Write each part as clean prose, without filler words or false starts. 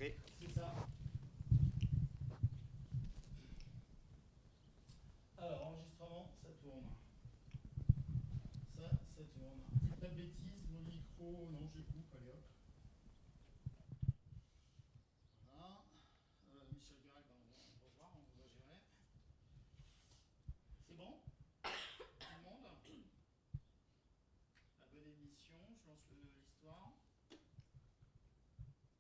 enregistrer. C'est ça. Alors, enregistrement, ça tourne. Ça tourne. Dites pas de bêtises, mon micro, non, je coupe, allez hop. Voilà. Michel Garel, on va voir, on va gérer. C'est bon? Tout le monde? La bonne émission, je lance l'histoire.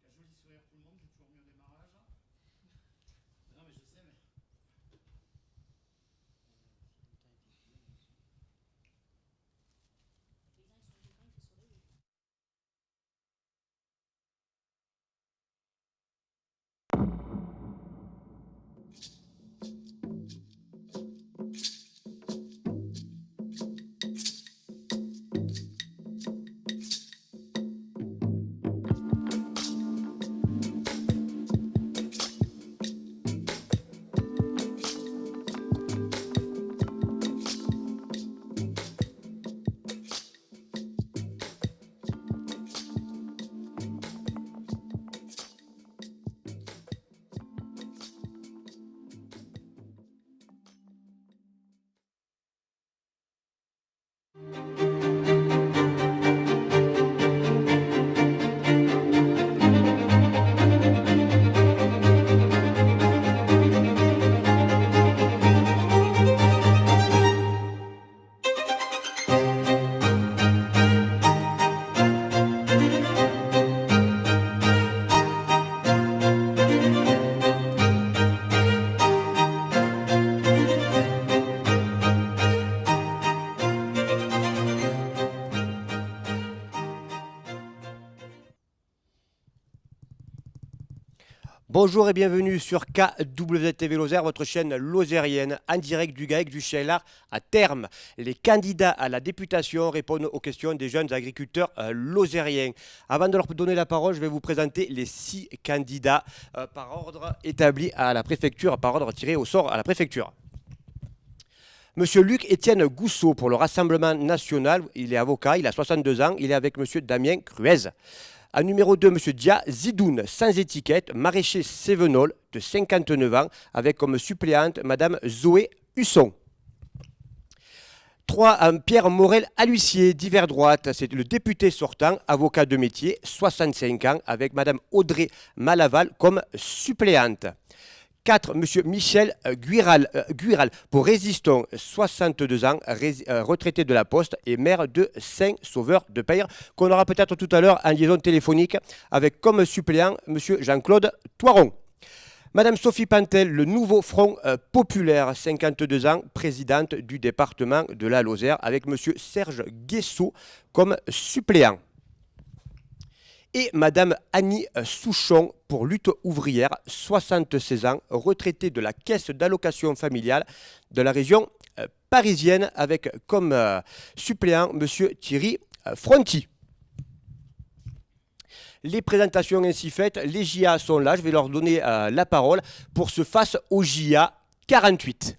Un joli sourire tout le monde, c'est toujours mieux au démarrage. Non mais je sais, mais... Bonjour et bienvenue sur KWTV Lozère, votre chaîne lozérienne, en direct du GAEC du Cheylard à Termes. Les candidats à la députation répondent aux questions des jeunes agriculteurs lozériens. Avant de leur donner la parole, je vais vous présenter les 6 candidats par ordre établi à la préfecture, par ordre tiré au sort à la préfecture. Monsieur Luc-Étienne Gousseau pour le Rassemblement national, il est avocat, il a 62 ans, il est avec monsieur Damien Cruez. À numéro 2, M. Dia Zidoun, sans étiquette, maraîcher Sévenol, de 59 ans, avec comme suppléante Mme Zoé Husson. 3, Pierre Morel Allussier, divers droite, c'est le député sortant, avocat de métier, 65 ans, avec Mme Audrey Malaval comme suppléante. 4, M. Michel Guiral, pour Résistons, 62 ans, retraité de la Poste et maire de Saint-Sauveur-de-Peyre, qu'on aura peut-être tout à l'heure en liaison téléphonique avec comme suppléant M. Jean-Claude Thoiron. Madame Sophie Pantel, le nouveau Front populaire, 52 ans, présidente du département de la Lozère, avec M. Serge Guessot comme suppléant. Et Madame Annie Souchon pour Lutte ouvrière, 76 ans, retraitée de la caisse d'allocation familiale de la région parisienne, avec comme suppléant Monsieur Thierry Fronti. Les présentations ainsi faites, les JA sont là, je vais leur donner la parole pour ce face au JA 48.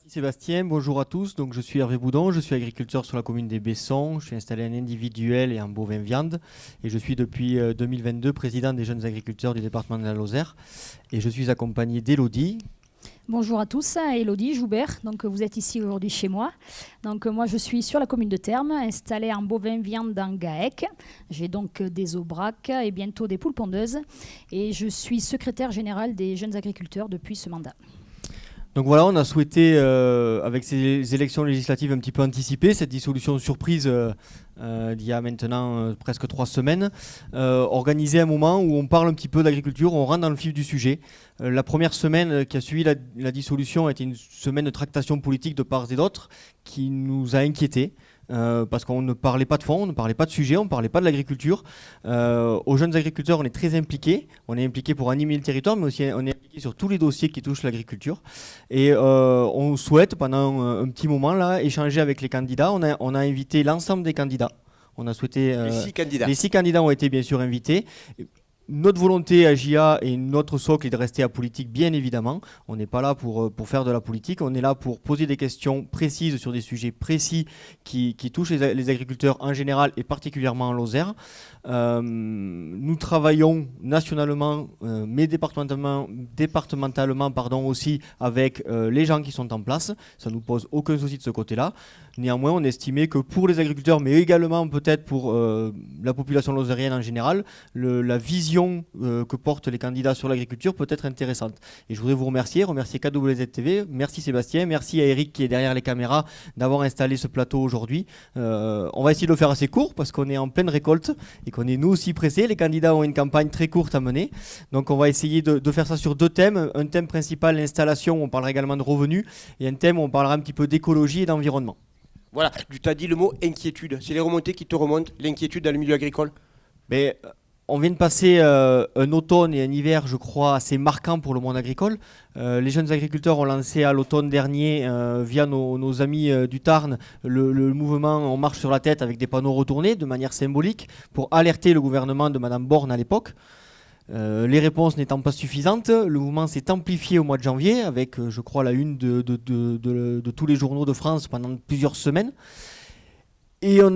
Sébastien, bonjour à tous. Donc, je suis Hervé Boudon, je suis agriculteur sur la commune des Bessons. Je suis installé en individuel et en bovin viande. Et je suis depuis 2022 président des jeunes agriculteurs du département de la Lozère. Et je suis accompagné d'Élodie. Bonjour à tous, Élodie Joubert. Donc, vous êtes ici aujourd'hui chez moi. Donc, moi, je suis sur la commune de Termes, installée en bovin viande dans GAEC. J'ai donc des aubracs et bientôt des poules pondeuses. Et je suis secrétaire générale des jeunes agriculteurs depuis ce mandat. Donc voilà, on a souhaité, avec ces élections législatives un petit peu anticipées, cette dissolution surprise d'il y a maintenant presque 3 semaines, organiser un moment où on parle un petit peu d'agriculture, on rentre dans le vif du sujet. La première semaine qui a suivi la dissolution a été une semaine de tractation politique de part et d'autre qui nous a inquiétés. Parce qu'on ne parlait pas de fond, on ne parlait pas de sujet, on ne parlait pas de l'agriculture. Aux jeunes agriculteurs, on est très impliqués. On est impliqués pour animer le territoire, mais aussi on est impliqués sur tous les dossiers qui touchent l'agriculture. Et on souhaite, pendant un petit moment, là, échanger avec les candidats. On a invité l'ensemble des candidats. On a souhaité, les 6 candidats. Les 6 candidats ont été bien sûr invités. notre volonté à JA et notre socle est de rester apolitique, bien évidemment. On n'est pas là pour faire de la politique, on est là pour poser des questions précises sur des sujets précis qui touchent les agriculteurs en général et particulièrement en Lozère. Nous travaillons nationalement, mais départementalement aussi avec les gens qui sont en place. Ça ne nous pose aucun souci de ce côté-là. Néanmoins, on estimait que pour les agriculteurs, mais également peut-être pour la population lozérienne en général, la vision que portent les candidats sur l'agriculture peut être intéressante. Et je voudrais vous remercier KWZ-TV, merci Sébastien, merci à Eric qui est derrière les caméras d'avoir installé ce plateau aujourd'hui. On va essayer de le faire assez court parce qu'on est en pleine récolte et qu'on est nous aussi pressés. Les candidats ont une campagne très courte à mener. Donc on va essayer de faire ça sur 2 thèmes. Un thème principal, l'installation, on parlera également de revenus, et un thème où on parlera un petit peu d'écologie et d'environnement. Voilà, tu t'as dit le mot inquiétude. C'est les remontées qui te remontent, l'inquiétude dans le milieu agricole? Mais on vient de passer un automne et un hiver, je crois, assez marquants pour le monde agricole. Les jeunes agriculteurs ont lancé à l'automne dernier, via nos amis du Tarn, le mouvement On marche sur la tête avec des panneaux retournés de manière symbolique pour alerter le gouvernement de Madame Borne à l'époque. Les réponses n'étant pas suffisantes, le mouvement s'est amplifié au mois de janvier avec, je crois, la une de tous les journaux de France pendant plusieurs semaines. Et on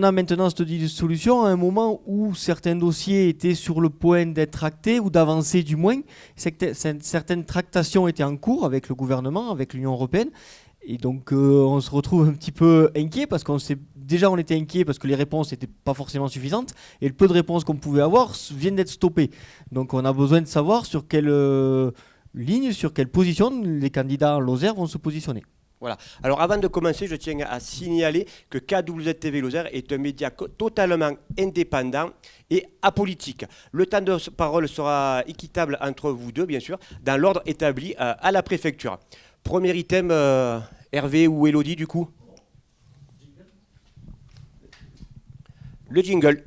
a maintenant cette solution à un moment où certains dossiers étaient sur le point d'être actés ou d'avancer du moins. Certaines tractations étaient en cours avec le gouvernement, avec l'Union européenne. Et donc on se retrouve un petit peu inquiet parce on était inquiet parce que les réponses n'étaient pas forcément suffisantes et le peu de réponses qu'on pouvait avoir viennent d'être stoppées. Donc on a besoin de savoir sur quelle ligne, sur quelle position les candidats en Lozère vont se positionner. Voilà. Alors avant de commencer, je tiens à signaler que KWZ-TV Lozère est un média totalement indépendant et apolitique. Le temps de parole sera équitable entre vous deux, bien sûr, dans l'ordre établi à la préfecture. Premier item, Hervé ou Elodie, du coup? Le jingle.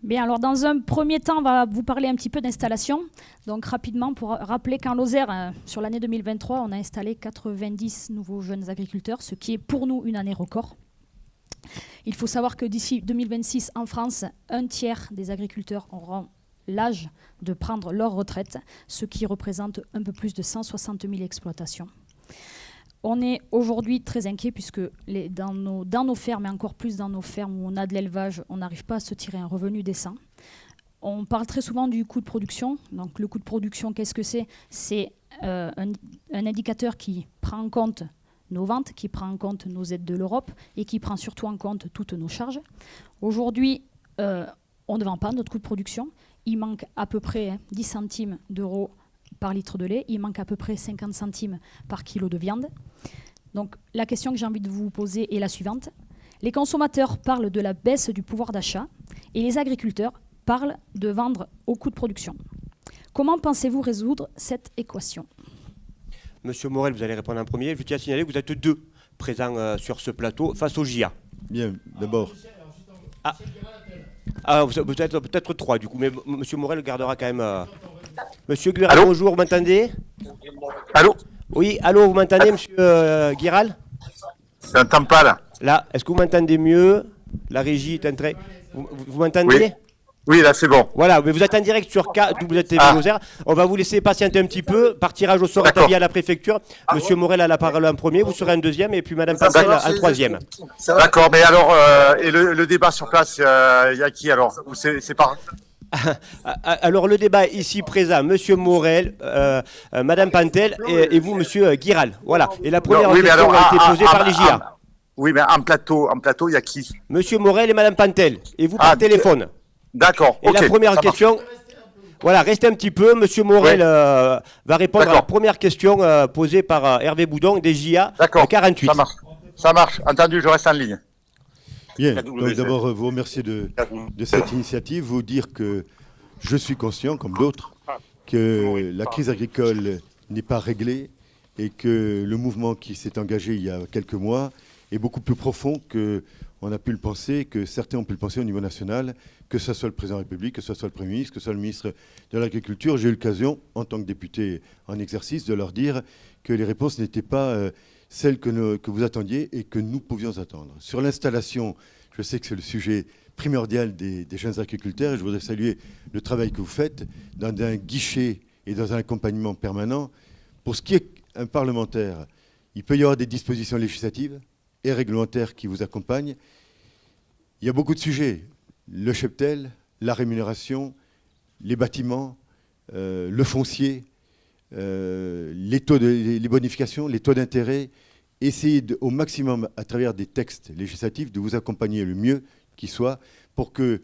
Bien, alors dans un premier temps, on va vous parler un petit peu d'installation. Donc rapidement, pour rappeler qu'en Lozère, sur l'année 2023, on a installé 90 nouveaux jeunes agriculteurs, ce qui est pour nous une année record. Il faut savoir que d'ici 2026, en France, 1/3 des agriculteurs auront l'âge de prendre leur retraite, ce qui représente un peu plus de 160 000 exploitations. On est aujourd'hui très inquiet puisque dans nos fermes, et encore plus dans nos fermes où on a de l'élevage, on n'arrive pas à se tirer un revenu décent. On parle très souvent du coût de production. Donc le coût de production, qu'est-ce que c'est? C'est un indicateur qui prend en compte nos ventes, qui prend en compte nos aides de l'Europe et qui prend surtout en compte toutes nos charges. Aujourd'hui, on ne vend pas notre coût de production. Il manque à peu près 10 centimes d'euros par litre de lait. Il manque à peu près 50 centimes par kilo de viande. Donc la question que j'ai envie de vous poser est la suivante. Les consommateurs parlent de la baisse du pouvoir d'achat et les agriculteurs parlent de vendre au coût de production. Comment pensez-vous résoudre cette équation ? Monsieur Morel, vous allez répondre en premier. Je tiens à signaler que vous êtes 2 présents sur ce plateau face au JA. Bien, d'abord. Vous êtes peut-être 3 du coup, mais Monsieur Morel gardera quand même... Monsieur Guiral, bonjour, vous m'entendez? Allô? Oui, allô, vous m'entendez, Monsieur Guiral? Je n'entends pas là. Là, est-ce que vous m'entendez mieux? La régie est en train... Vous m'entendez? Oui. Oui, là c'est bon. Voilà, mais vous êtes en direct sur KWZ-TV Lozère. On va vous laisser patienter un petit peu. Par tirage au sort établi à la préfecture, Monsieur Morel a la parole en premier, vous serez en deuxième, et puis Madame Pascal en troisième. D'accord, mais alors, et le débat sur place, il y a qui alors? Ou c'est pas... Alors le débat ici présent, Monsieur Morel, Madame Pantel et vous, Monsieur Guiral. Voilà. Et la première question a été posée par les JA. Oui, mais en plateau, il y a qui? Monsieur Morel et Madame Pantel. Et vous par téléphone. D'accord. Et la première question, voilà, restez un petit peu. Monsieur Morel va répondre à la première question posée par Hervé Boudon des JA 48. Ça marche. Entendu, je reste en ligne. Bien, donc d'abord vous remercier de cette initiative, vous dire que je suis conscient, comme d'autres, que la crise agricole n'est pas réglée et que le mouvement qui s'est engagé il y a quelques mois est beaucoup plus profond qu'on a pu le penser, que certains ont pu le penser au niveau national, que ce soit le président de la République, que ce soit le Premier ministre, que ce soit le ministre de l'Agriculture. J'ai eu l'occasion, en tant que député en exercice, de leur dire que les réponses n'étaient pas celles que vous attendiez et que nous pouvions attendre. Sur l'installation, je sais que c'est le sujet primordial des jeunes agriculteurs et je voudrais saluer le travail que vous faites dans un guichet et dans un accompagnement permanent. Pour ce qui est un parlementaire, il peut y avoir des dispositions législatives et réglementaires qui vous accompagnent. Il y a beaucoup de sujets. Le cheptel, la rémunération, les bâtiments, le foncier, les bonifications, les taux d'intérêt. Essayez au maximum, à travers des textes législatifs, de vous accompagner le mieux qui soit pour que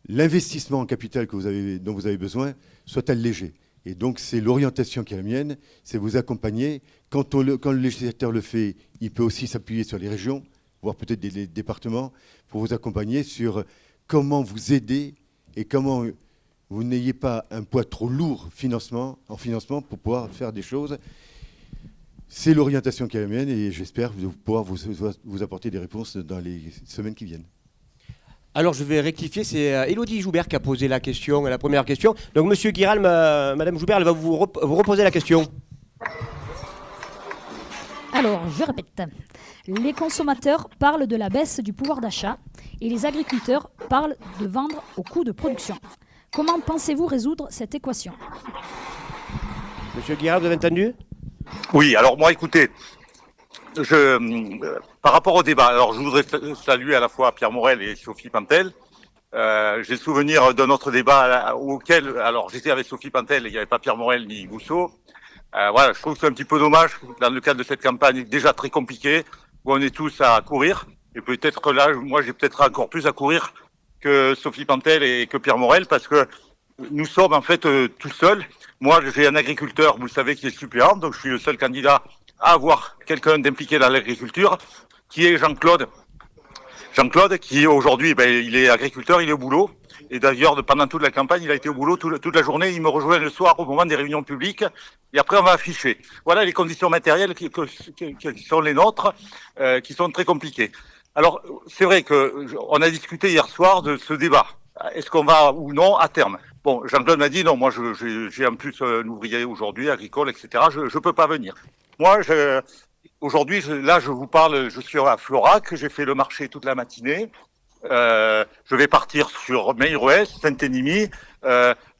l'investissement en capital dont vous avez besoin soit allégé. Et donc, c'est l'orientation qui est la mienne, c'est vous accompagner. Quand le législateur le fait, il peut aussi s'appuyer sur les régions, voire peut-être des départements, pour vous accompagner sur comment vous aider et comment vous n'ayez pas un poids trop lourd en financement pour pouvoir faire des choses. C'est l'orientation qui est la mienne et j'espère pouvoir vous apporter des réponses dans les semaines qui viennent. Alors je vais rectifier, c'est Élodie Joubert qui a posé la première question. Donc Monsieur Guiral, Madame Joubert, elle va vous reposer la question. Alors, je répète. Les consommateurs parlent de la baisse du pouvoir d'achat et les agriculteurs parlent de vendre au coût de production. Comment pensez-vous résoudre cette équation? Monsieur Guiral, vous avez entendu? Oui, alors moi, écoutez, par rapport au débat, alors je voudrais saluer à la fois Pierre Morel et Sophie Pantel. J'ai le souvenir d'un autre débat auquel, alors j'étais avec Sophie Pantel et il n'y avait pas Pierre Morel ni Gousseau. Voilà, je trouve que c'est un petit peu dommage dans le cadre de cette campagne déjà très compliquée où on est tous à courir. Et peut-être que là, moi, j'ai peut-être encore plus à courir que Sophie Pantel et que Pierre Morel parce que nous sommes en fait tout seuls. Moi, j'ai un agriculteur, vous le savez, qui est suppléant, donc je suis le seul candidat à avoir quelqu'un d'impliqué dans l'agriculture, qui est Jean-Claude. Jean-Claude, qui aujourd'hui, il est agriculteur, il est au boulot. Et d'ailleurs, pendant toute la campagne, il a été au boulot toute la journée. Il me rejoint le soir au moment des réunions publiques. Et après, on va afficher. Voilà les conditions matérielles qui sont les nôtres, qui sont très compliquées. Alors, c'est vrai qu'on a discuté hier soir de ce débat. Est-ce qu'on va ou non à terme? Bon, Jean-Claude m'a dit non, moi j'ai en plus un ouvrier aujourd'hui, agricole, etc. Je peux pas venir. Moi, aujourd'hui, là, je vous parle, je suis à Florac, j'ai fait le marché toute la matinée. Je vais partir sur Meir-Ouest, Saint-Énimy.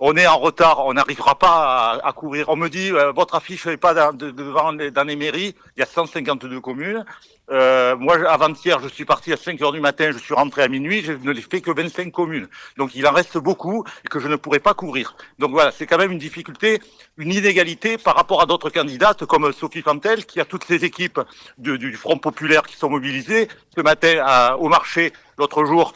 On est en retard, on n'arrivera pas à courir. On me dit, votre affiche n'est pas devant dans les mairies, il y a 152 communes. Moi, avant-hier, je suis parti à 5h du matin, je suis rentré à minuit, je ne l'ai fait que 25 communes. Donc, il en reste beaucoup et que je ne pourrai pas couvrir. Donc voilà, c'est quand même une difficulté, une inégalité par rapport à d'autres candidates comme Sophie Pantel, qui a toutes ses équipes du Front Populaire qui sont mobilisées. Ce matin, au marché, l'autre jour,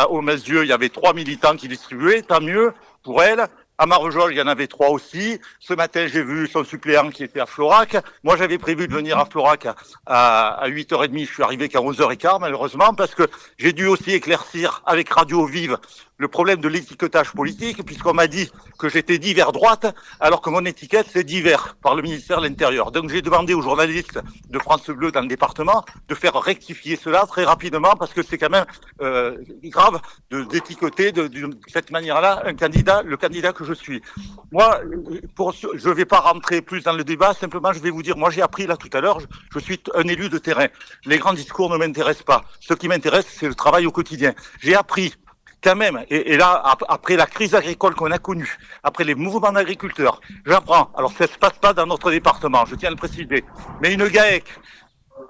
au Masieux, il y avait 3 militants qui distribuaient, tant mieux pour elle. À Marvejols, il y en avait 3 aussi. Ce matin, j'ai vu son suppléant qui était à Florac. Moi, j'avais prévu de venir à Florac à 8h30. Je suis arrivé qu'à 11h15, malheureusement, parce que j'ai dû aussi éclaircir avec Radio Vive le problème de l'étiquetage politique, puisqu'on m'a dit que j'étais divers droite, alors que mon étiquette, c'est divers par le ministère de l'Intérieur. Donc, j'ai demandé aux journalistes de France Bleu dans le département de faire rectifier cela très rapidement, parce que c'est quand même grave d'étiqueter de cette manière-là le candidat que je suis. Moi, je vais pas rentrer plus dans le débat, simplement je vais vous dire, moi j'ai appris là tout à l'heure, je suis un élu de terrain. Les grands discours ne m'intéressent pas. Ce qui m'intéresse, c'est le travail au quotidien. J'ai appris quand même, et là, après la crise agricole qu'on a connue, après les mouvements d'agriculteurs, j'apprends, alors ça se passe pas dans notre département, je tiens à le préciser, mais une GAEC,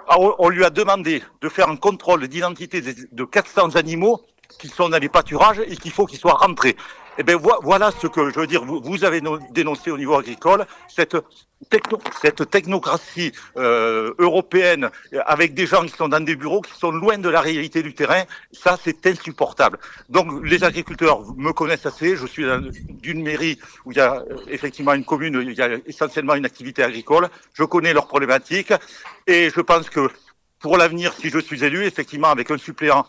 on lui a demandé de faire un contrôle d'identité de 400 animaux qui sont dans les pâturages et qu'il faut qu'ils soient rentrés. Eh bien, voilà ce que je veux dire. Vous avez dénoncé au niveau agricole cette technocratie européenne avec des gens qui sont dans des bureaux qui sont loin de la réalité du terrain. Ça, c'est insupportable. Donc, les agriculteurs me connaissent assez. Je suis d'une mairie où il y a effectivement une commune, où il y a essentiellement une activité agricole. Je connais leurs problématiques et je pense que pour l'avenir, si je suis élu, effectivement, avec un suppléant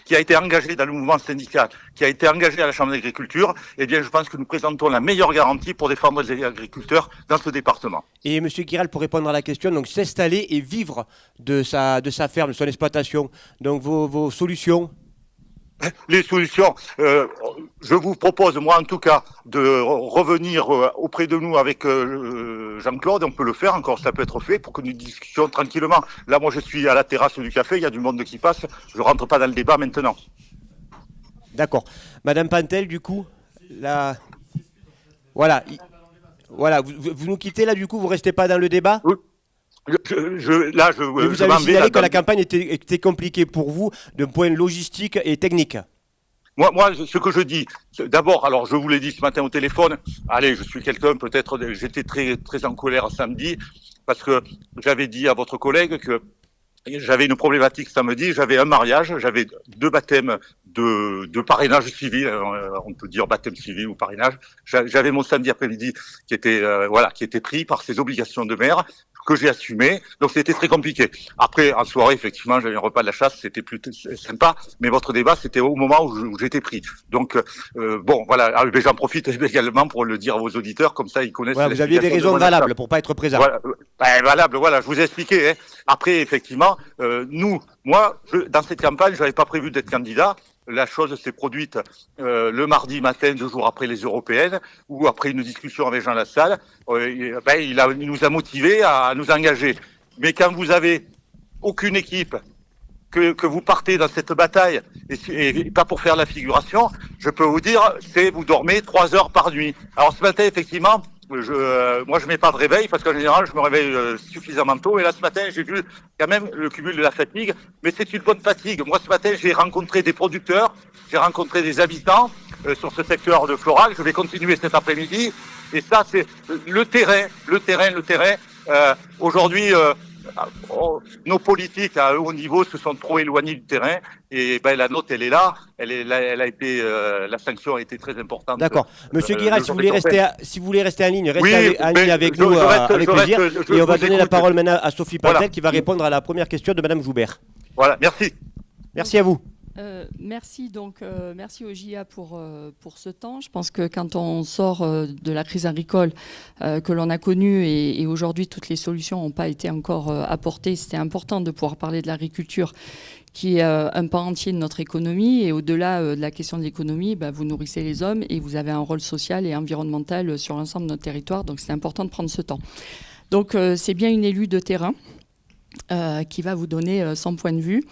qui a été engagé dans le mouvement syndical, qui a été engagé à la Chambre d'agriculture, eh bien, je pense que nous présentons la meilleure garantie pour défendre les agriculteurs dans ce département. Et M. Guiral, pour répondre à la question, donc s'installer et vivre de sa ferme, de son exploitation. Donc vos solutions? Les solutions, je vous propose, moi en tout cas, de revenir auprès de nous avec Jean-Claude. On peut le faire encore, ça peut être fait pour que nous discutions tranquillement. Là, moi, je suis à la terrasse du café, il y a du monde qui passe. Je ne rentre pas dans le débat maintenant. D'accord. Madame Pantel, du coup, là, voilà, voilà, vous nous quittez là, du coup, vous restez pas dans le débat? Oui. Mais vous avez signalé que la campagne était compliquée pour vous d'un point logistique et technique. Moi, ce que je dis, d'abord, alors je vous l'ai dit ce matin au téléphone, allez, je suis quelqu'un, peut-être, j'étais très en colère samedi, parce que j'avais dit à votre collègue que j'avais une problématique samedi, j'avais un mariage, j'avais 2 baptêmes de parrainage civil, on peut dire baptême civil ou parrainage. J'avais mon samedi après-midi qui était pris par ses obligations de maire, que j'ai assumé, donc c'était très compliqué. Après, en soirée, effectivement, j'avais un repas de la chasse, c'était plus sympa, mais votre débat, c'était au moment où j'étais pris. Donc, bon, voilà, j'en profite également pour le dire à vos auditeurs, comme ça, ils connaissent... Voilà, vous aviez des raisons valables pour pas être présent. Voilà, valable, voilà, je vous ai expliqué. Hein. Après, effectivement, moi, dans cette campagne, je n'avais pas prévu d'être candidat. La chose s'est produite le mardi matin, 2 jours après les européennes, où après une discussion avec Jean Lassalle, il nous a motivés à nous engager. Mais quand vous avez aucune équipe, que vous partez dans cette bataille, et pas pour faire la figuration, je peux vous dire, vous dormez 3 heures par nuit. Alors ce matin, effectivement, moi je mets pas de réveil parce qu'en général je me réveille suffisamment tôt, et là ce matin j'ai vu quand même le cumul de la fatigue, mais c'est une bonne fatigue. Moi ce matin j'ai rencontré des producteurs, j'ai rencontré des habitants sur ce secteur de Florac, je vais continuer cet après-midi, et ça c'est le terrain. Aujourd'hui nos politiques à haut niveau se sont trop éloignés du terrain, et la note elle est là, elle a été la sanction a été très importante. D'accord. Monsieur Guiral, si vous voulez rester en ligne, restez en ligne avec nous avec plaisir. Et on va donner la parole maintenant à Sophie Pantel qui va répondre à la première question de Madame Joubert. Voilà, merci. Merci à vous. Merci merci au JA pour ce temps. Je pense que quand on sort de la crise agricole que l'on a connue, et aujourd'hui toutes les solutions n'ont pas été encore apportées, c'était important de pouvoir parler de l'agriculture qui est un pan entier de notre économie, et au-delà de la question de l'économie, vous nourrissez les hommes et vous avez un rôle social et environnemental sur l'ensemble de notre territoire, donc c'est important de prendre ce temps. Donc c'est bien une élue de terrain qui va vous donner son point de vue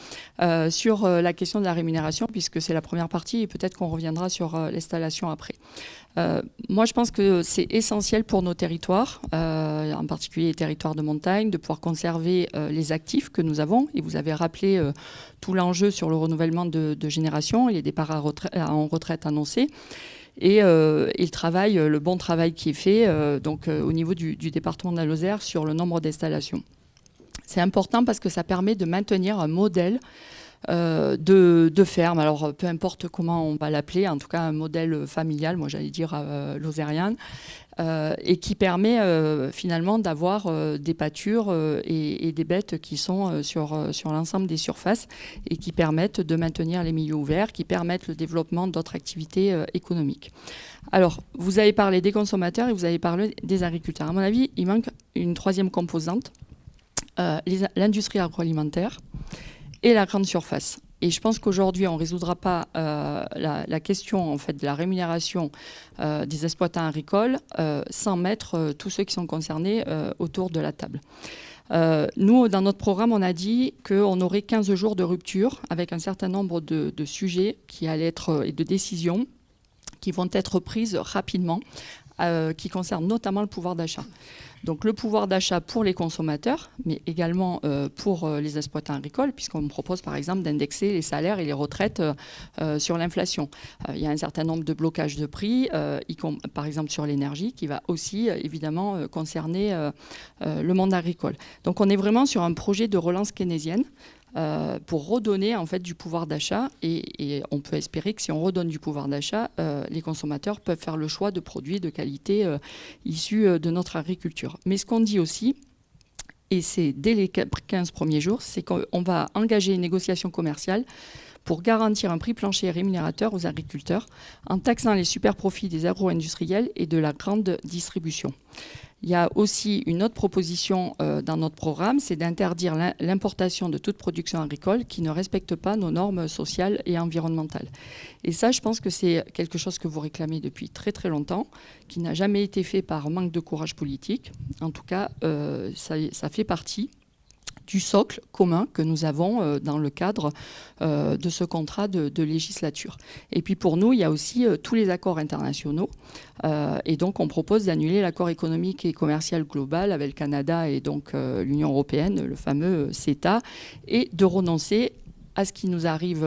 sur la question de la rémunération, puisque c'est la première partie, et peut-être qu'on reviendra sur l'installation après. Moi, je pense que c'est essentiel pour nos territoires, en particulier les territoires de montagne, de pouvoir conserver les actifs que nous avons. Et vous avez rappelé tout l'enjeu sur le renouvellement de génération et les départs en retraite annoncés. Et le bon travail qui est fait au niveau du département de la Lozère sur le nombre d'installations. C'est important parce que ça permet de maintenir un modèle de ferme. Alors, peu importe comment on va l'appeler, en tout cas un modèle familial, moi j'allais dire lozérienne, et qui permet finalement d'avoir des pâtures et des bêtes qui sont sur l'ensemble des surfaces, et qui permettent de maintenir les milieux ouverts, qui permettent le développement d'autres activités économiques. Alors, vous avez parlé des consommateurs et vous avez parlé des agriculteurs. À mon avis, il manque une 3e composante, l'industrie agroalimentaire et la grande surface. Et je pense qu'aujourd'hui, on ne résoudra pas la question en fait, de la rémunération des exploitants agricoles sans mettre tous ceux qui sont concernés autour de la table. Nous, dans notre programme, on a dit qu'on aurait 15 jours de rupture avec un certain nombre de sujets qui allaient être, et de décisions qui vont être prises rapidement, qui concernent notamment le pouvoir d'achat. Donc le pouvoir d'achat pour les consommateurs, mais également pour les exploitants agricoles, puisqu'on me propose par exemple d'indexer les salaires et les retraites sur l'inflation. Il y a un certain nombre de blocages de prix, par exemple sur l'énergie, qui va aussi évidemment concerner le monde agricole. Donc on est vraiment sur un projet de relance keynésienne, pour redonner en fait du pouvoir d'achat, et on peut espérer que si on redonne du pouvoir d'achat, les consommateurs peuvent faire le choix de produits de qualité issus de notre agriculture. Mais ce qu'on dit aussi, et c'est dès les 15 premiers jours, c'est qu'on va engager une négociation commerciale pour garantir un prix plancher rémunérateur aux agriculteurs en taxant les super-profits des agro-industriels et de la grande distribution. Il y a aussi une autre proposition dans notre programme, c'est d'interdire l'importation de toute production agricole qui ne respecte pas nos normes sociales et environnementales. Et ça, je pense que c'est quelque chose que vous réclamez depuis très très longtemps, qui n'a jamais été fait par manque de courage politique. En tout cas, ça fait partie du socle commun que nous avons dans le cadre de ce contrat de législature. Et puis pour nous, il y a aussi tous les accords internationaux. Et donc on propose d'annuler l'accord économique et commercial global avec le Canada et donc l'Union européenne, le fameux CETA, et de renoncer à ce qui nous arrive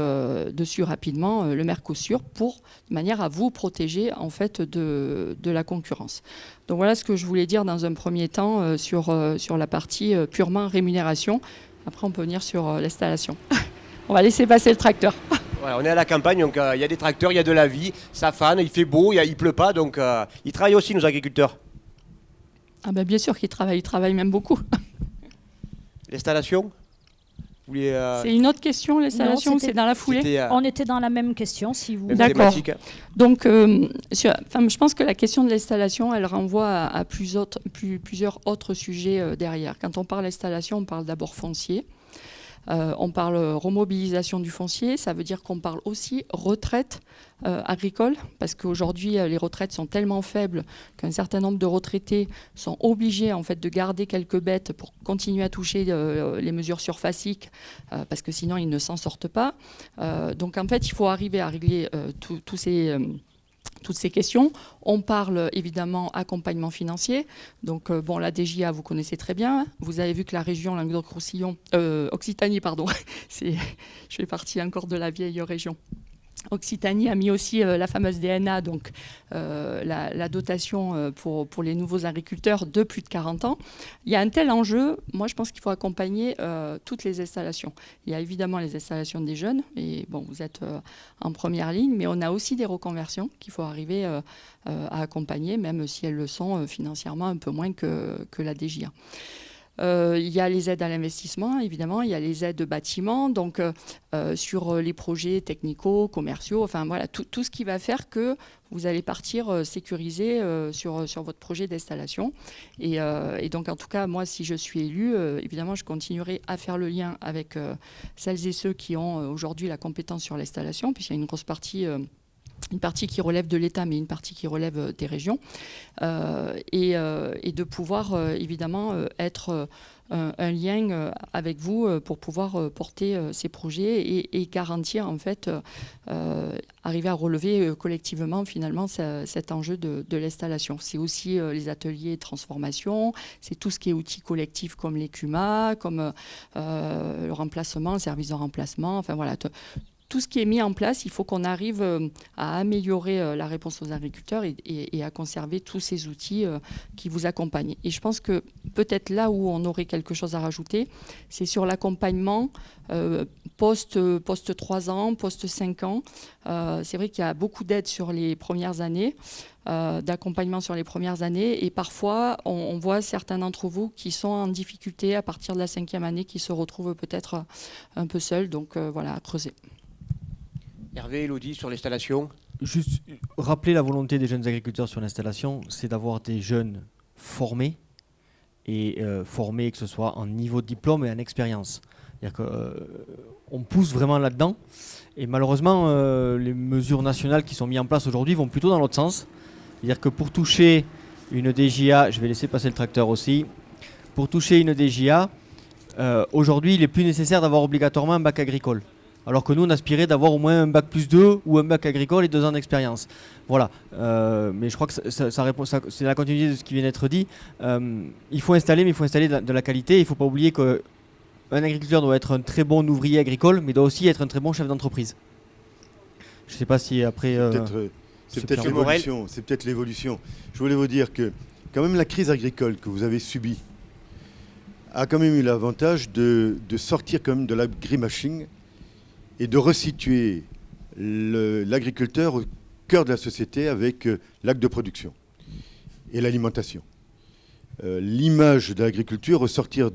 dessus rapidement, le Mercosur, de manière à vous protéger en fait de la concurrence. Donc voilà ce que je voulais dire dans un premier temps sur la partie purement rémunération. Après, on peut venir sur l'installation. On va laisser passer le tracteur. Ouais, on est à la campagne, donc il y a des tracteurs, il y a de la vie, ça fane, il fait beau, il pleut pas, donc ils travaillent aussi, nos agriculteurs. Ah ben bien sûr qu'ils travaillent, ils travaillent même beaucoup. L'installation ? C'est une autre question, l'installation, ou c'est dans la foulée ? On était dans la même question, si vous... D'accord. Donc, je pense que la question de l'installation, elle renvoie à plusieurs autres sujets derrière. Quand on parle d'installation, on parle d'abord foncier. On parle remobilisation du foncier, ça veut dire qu'on parle aussi retraite agricole, parce qu'aujourd'hui les retraites sont tellement faibles qu'un certain nombre de retraités sont obligés en fait de garder quelques bêtes pour continuer à toucher les mesures surfaciques, parce que sinon ils ne s'en sortent pas. Donc en fait il faut arriver à régler toutes ces questions. On parle évidemment accompagnement financier. Donc la DJA, vous connaissez très bien. Vous avez vu que la région Languedoc-Roussillon, Occitanie, pardon, je fais partie encore de la vieille région. Occitanie a mis aussi la fameuse DNA, donc la dotation pour les nouveaux agriculteurs de plus de 40 ans. Il y a un tel enjeu, moi je pense qu'il faut accompagner toutes les installations. Il y a évidemment les installations des jeunes, et bon, vous êtes en première ligne, mais on a aussi des reconversions qu'il faut arriver à accompagner, même si elles le sont financièrement un peu moins que la DJA. Il y a les aides à l'investissement, évidemment, il y a les aides de bâtiment, donc sur les projets technico, commerciaux, enfin voilà, tout ce qui va faire que vous allez partir sécurisé sur votre projet d'installation. Et donc, en tout cas, moi, si je suis élue, évidemment, je continuerai à faire le lien avec celles et ceux qui ont aujourd'hui la compétence sur l'installation, puisqu'il y a une grosse partie... une partie qui relève de l'État, mais une partie qui relève des régions, et de pouvoir évidemment être un lien avec vous pour pouvoir porter ces projets et garantir en fait, arriver à relever collectivement finalement cet enjeu de l'installation. C'est aussi les ateliers de transformation, c'est tout ce qui est outils collectifs comme les CUMA, comme le remplacement, le service de remplacement, enfin voilà. Tout ce qui est mis en place, il faut qu'on arrive à améliorer la réponse aux agriculteurs et à conserver tous ces outils qui vous accompagnent. Et je pense que peut-être là où on aurait quelque chose à rajouter, c'est sur l'accompagnement post 3 ans, post 5 ans. C'est vrai qu'il y a beaucoup d'aides sur les premières années, d'accompagnement sur les premières années. Et parfois, on voit certains d'entre vous qui sont en difficulté à partir de la 5e année, qui se retrouvent peut-être un peu seuls. Donc voilà, à creuser. Hervé, Elodie, sur l'installation. Juste rappeler la volonté des jeunes agriculteurs sur l'installation, c'est d'avoir des jeunes formés, et formés que ce soit en niveau de diplôme et en expérience. C'est-à-dire qu'on pousse vraiment là-dedans, et malheureusement, les mesures nationales qui sont mises en place aujourd'hui vont plutôt dans l'autre sens. C'est-à-dire que pour toucher une DJA, je vais laisser passer le tracteur aussi, pour toucher une DJA, aujourd'hui, il n'est plus nécessaire d'avoir obligatoirement un bac agricole. Alors que nous, on aspirait d'avoir au moins un bac plus 2 ou un bac agricole et 2 ans d'expérience. Voilà. Mais je crois que ça répond, c'est la continuité de ce qui vient d'être dit. Il faut installer, mais il faut installer de la qualité. Il ne faut pas oublier qu'un agriculteur doit être un très bon ouvrier agricole, mais doit aussi être un très bon chef d'entreprise. Je ne sais pas si après... c'est peut-être l'évolution. C'est peut-être l'évolution. Je voulais vous dire que quand même la crise agricole que vous avez subie a quand même eu l'avantage de sortir quand même de l'agri-mashing et de resituer l'agriculteur au cœur de la société avec l'acte de production et l'alimentation. L'image de l'agriculture, ressortir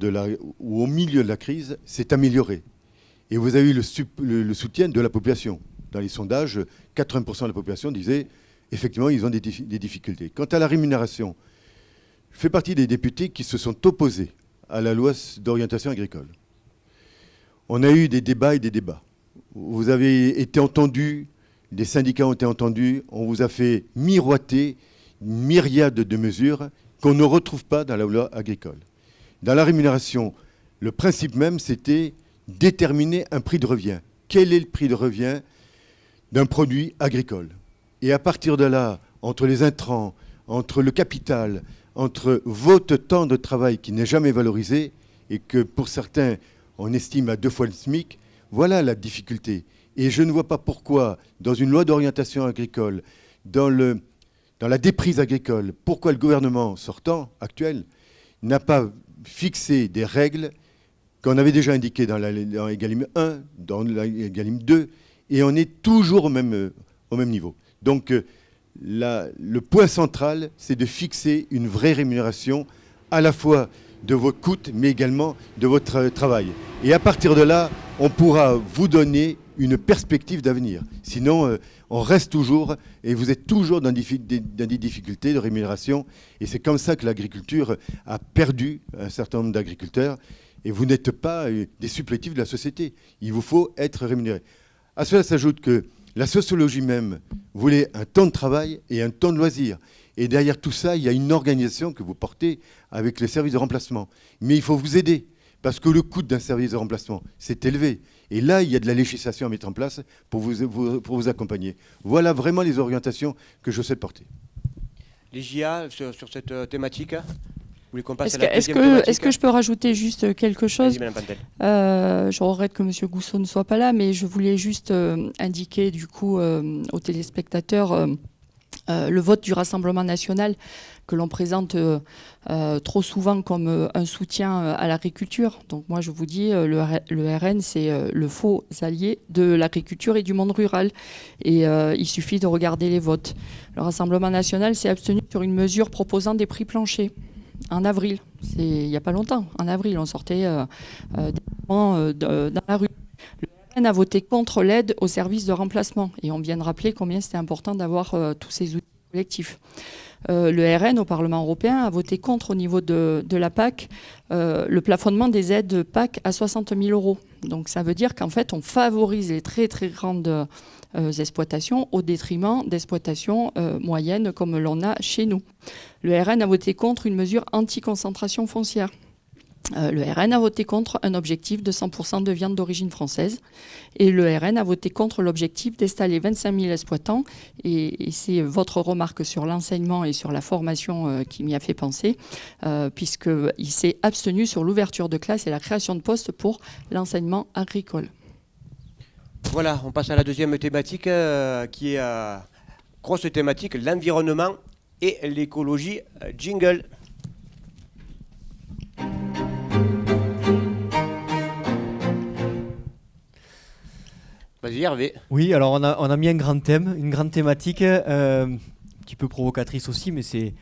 ou au milieu de la crise, s'est améliorée. Et vous avez eu le soutien de la population. Dans les sondages, 80% de la population disait effectivement ils ont des difficultés. Quant à la rémunération, je fais partie des députés qui se sont opposés à la loi d'orientation agricole. On a eu des débats et des débats. Vous avez été entendus, des syndicats ont été entendus, on vous a fait miroiter une myriade de mesures qu'on ne retrouve pas dans la loi agricole. Dans la rémunération, le principe même, c'était déterminer un prix de revient. Quel est le prix de revient d'un produit agricole? Et à partir de là, entre les intrants, entre le capital, entre votre temps de travail qui n'est jamais valorisé et que pour certains, on estime à 2 fois le SMIC, voilà la difficulté. Et je ne vois pas pourquoi, dans une loi d'orientation agricole, dans la déprise agricole, pourquoi le gouvernement sortant, actuel, n'a pas fixé des règles qu'on avait déjà indiquées dans Egalim 1, dans Egalim 2, et on est toujours au même niveau. Donc le point central, c'est de fixer une vraie rémunération à la fois de vos coûts, mais également de votre travail. Et à partir de là, on pourra vous donner une perspective d'avenir. Sinon, on reste toujours, et vous êtes toujours dans des difficultés de rémunération. Et c'est comme ça que l'agriculture a perdu un certain nombre d'agriculteurs. Et vous n'êtes pas des supplétifs de la société. Il vous faut être rémunéré. À cela s'ajoute que la sociologie même voulait un temps de travail et un temps de loisir. Et derrière tout ça, il y a une organisation que vous portez avec les services de remplacement. Mais il faut vous aider, parce que le coût d'un service de remplacement, c'est élevé. Et là, il y a de la législation à mettre en place pour vous accompagner. Voilà vraiment les orientations que je souhaite porter. Les JA, sur cette thématique, vous voulez qu'on passe à la deuxième thématique? Est-ce que je peux rajouter juste quelque chose? Madame Pantel. Je regrette que M. Gousseau ne soit pas là, mais je voulais juste indiquer du coup aux téléspectateurs le vote du Rassemblement national que l'on présente trop souvent comme un soutien à l'agriculture. Donc moi je vous dis, le RN c'est le faux allié de l'agriculture et du monde rural. Et il suffit de regarder les votes. Le Rassemblement national s'est abstenu sur une mesure proposant des prix planchers. En avril, il n'y a pas longtemps, en avril, on sortait dans la rue. Le RN a voté contre l'aide aux services de remplacement. Et on vient de rappeler combien c'était important d'avoir tous ces outils collectifs. Le RN au Parlement européen a voté contre au niveau de la PAC le plafonnement des aides PAC à 60 000 €. Donc ça veut dire qu'en fait on favorise les très très grandes exploitations au détriment d'exploitations moyennes comme l'on a chez nous. Le RN a voté contre une mesure anti-concentration foncière. Le RN a voté contre un objectif de 100% de viande d'origine française. Et le RN a voté contre l'objectif d'installer 25 000 exploitants. Et c'est votre remarque sur l'enseignement et sur la formation qui m'y a fait penser, puisqu'il s'est abstenu sur l'ouverture de classes et la création de postes pour l'enseignement agricole. Voilà, on passe à la deuxième thématique qui est grosse thématique, l'environnement et l'écologie. Jingle. Vas-y Hervé. Oui, alors on a mis un grand thème, une grande thématique, un petit peu provocatrice aussi, mais c'est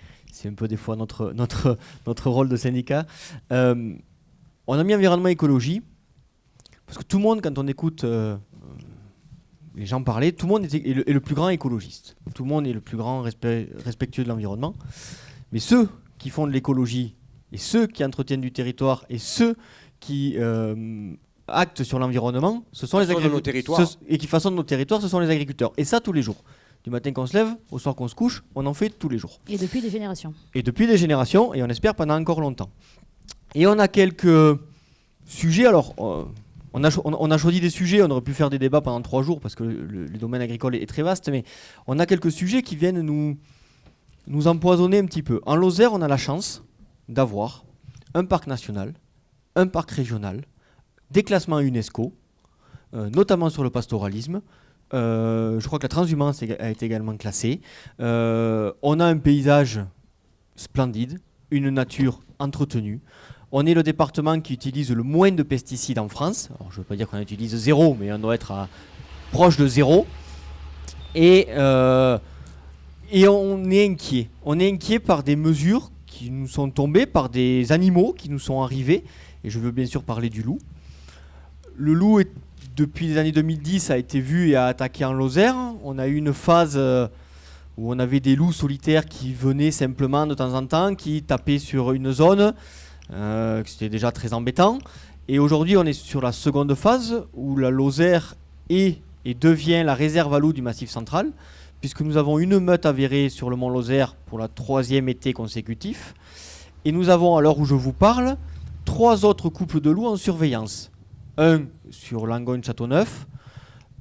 un peu des fois notre rôle de syndicat. On a mis environnement et écologie, parce que tout le monde, quand on écoute les gens parler, tout le monde est le plus grand écologiste. Tout le monde est le plus grand respectueux de l'environnement. Mais ceux qui font de l'écologie, et ceux qui entretiennent du territoire, et ceux qui actent sur l'environnement, ce sont les agriculteurs. Et qui façonnent nos territoires, ce sont les agriculteurs. Et ça, tous les jours. Du matin qu'on se lève, au soir qu'on se couche, on en fait tous les jours. Et depuis des générations. Et depuis des générations, et on espère pendant encore longtemps. Et on a quelques sujets. Alors, on a choisi des sujets, on aurait pu faire des débats pendant 3 jours, parce que le domaine agricole est très vaste, mais on a quelques sujets qui viennent nous empoisonner un petit peu. En Lozère, on a la chance d'avoir un parc national, un parc régional, des classements UNESCO, notamment sur le pastoralisme. Je crois que la transhumance a été également classée. On a un paysage splendide, une nature entretenue. On est le département qui utilise le moins de pesticides en France. Alors, je ne veux pas dire qu'on utilise 0, mais on doit être proche de 0. Et on est inquiet. On est inquiet par des mesures qui nous sont tombées, par des animaux qui nous sont arrivés. Et je veux bien sûr parler du loup. Le loup est depuis les années 2010, a été vu et a attaqué en Lozère. On a eu une phase où on avait des loups solitaires qui venaient simplement de temps en temps, qui tapaient sur une zone. C'était déjà très embêtant. Et aujourd'hui, on est sur la seconde phase où la Lozère est et devient la réserve à loups du Massif central, puisque nous avons une meute avérée sur le mont Lozère pour la 3e été consécutif. Et nous avons, à l'heure où je vous parle, 3 autres couples de loups en surveillance. Un sur Langogne-Châteauneuf,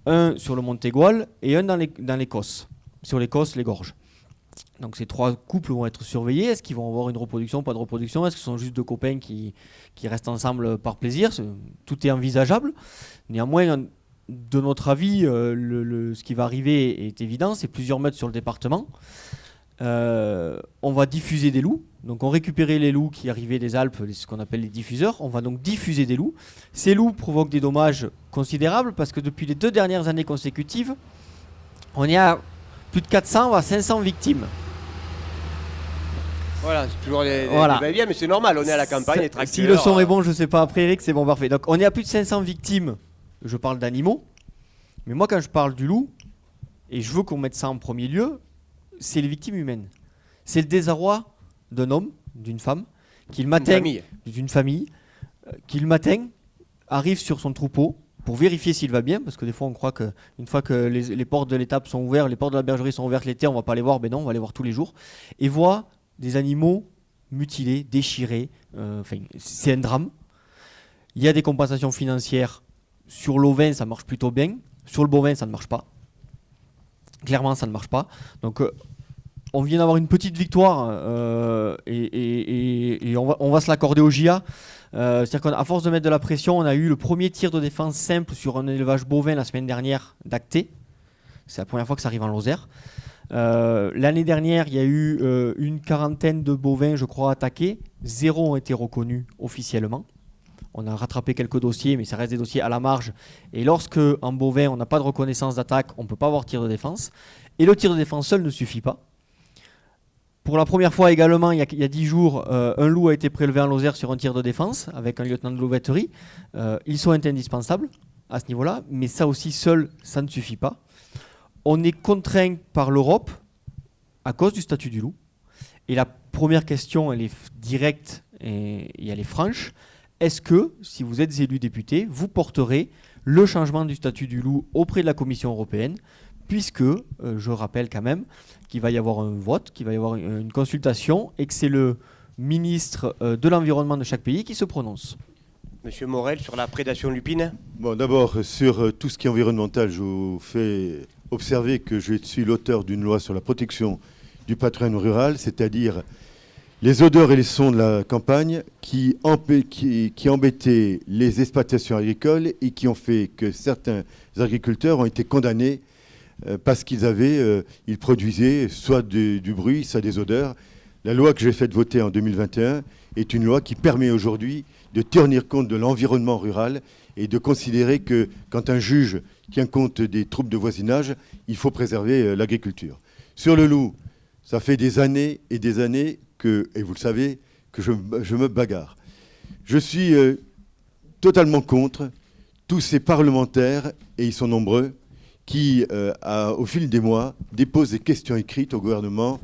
un sur le Montégoal et un dans l'Écosse, sur l'Écosse, les gorges. Donc ces 3 couples vont être surveillés. Est-ce qu'ils vont avoir une reproduction, pas de reproduction? Est-ce que ce sont juste 2 copains qui restent ensemble par plaisir? Tout est envisageable. Néanmoins, de notre avis, ce qui va arriver est évident. C'est plusieurs meutes sur le département. On va diffuser des loups. Donc on récupérait les loups qui arrivaient des Alpes, ce qu'on appelle les diffuseurs. On va donc diffuser des loups. Ces loups provoquent des dommages considérables parce que depuis les 2 dernières années consécutives, on est à plus de 400 à 500 victimes. Voilà, c'est toujours les Voilà. va-et-vient, mais c'est normal, on est à la campagne, les tracteurs. Si le son est bon, je ne sais pas après Eric, c'est bon, parfait. Donc on est à plus de 500 victimes, je parle d'animaux. Mais moi quand je parle du loup, et je veux qu'on mette ça en premier lieu, c'est les victimes humaines. C'est le désarroi d'un homme, d'une femme, qui le matin, d'une famille, qui le matin arrive sur son troupeau pour vérifier s'il va bien, parce que des fois on croit qu'une fois que les portes de l'étape sont ouvertes, les portes de la bergerie sont ouvertes l'été, on ne va pas les voir, ben non, on va les voir tous les jours, et voit des animaux mutilés, déchirés, c'est un drame. Il y a des compensations financières, sur l'ovin ça marche plutôt bien, sur le bovin ça ne marche pas, clairement ça ne marche pas, donc on vient d'avoir une petite victoire et on va se l'accorder au JA. C'est-à-dire qu'à force de mettre de la pression, on a eu le premier tir de défense simple sur un élevage bovin la semaine dernière d'acté. C'est la première fois que ça arrive en Lozère. L'année dernière, il y a eu une quarantaine de bovins, je crois, attaqués. 0 ont été reconnus officiellement. On a rattrapé quelques dossiers, mais ça reste des dossiers à la marge. Et lorsque, en bovin, on n'a pas de reconnaissance d'attaque, on ne peut pas avoir tir de défense. Et le tir de défense seul ne suffit pas. Pour la première fois également, il y a 10 jours, un loup a été prélevé en Lozère sur un tir de défense avec un lieutenant de louveterie. Ils sont indispensables à ce niveau-là, mais ça aussi seul, ça ne suffit pas. On est contraint par l'Europe à cause du statut du loup. Et la première question, elle est directe et elle est franche. Est-ce que, si vous êtes élu député, vous porterez le changement du statut du loup auprès de la Commission européenne, puisque, je rappelle quand même, qu'il va y avoir un vote, qu'il va y avoir une consultation et que c'est le ministre de l'Environnement de chaque pays qui se prononce. Monsieur Morel, sur la prédation lupine. Bon, d'abord, sur tout ce qui est environnemental, je vous fais observer que je suis l'auteur d'une loi sur la protection du patrimoine rural, c'est-à-dire les odeurs et les sons de la campagne qui embêtaient les exploitations agricoles et qui ont fait que certains agriculteurs ont été condamnés parce ils produisaient soit du bruit, soit des odeurs. La loi que j'ai faite voter en 2021 est une loi qui permet aujourd'hui de tenir compte de l'environnement rural et de considérer que quand un juge tient compte des troubles de voisinage, il faut préserver l'agriculture. Sur le loup, ça fait des années et des années et vous le savez, que je me bagarre. Je suis totalement contre tous ces parlementaires, et ils sont nombreux, qui, au fil des mois, déposent des questions écrites au gouvernement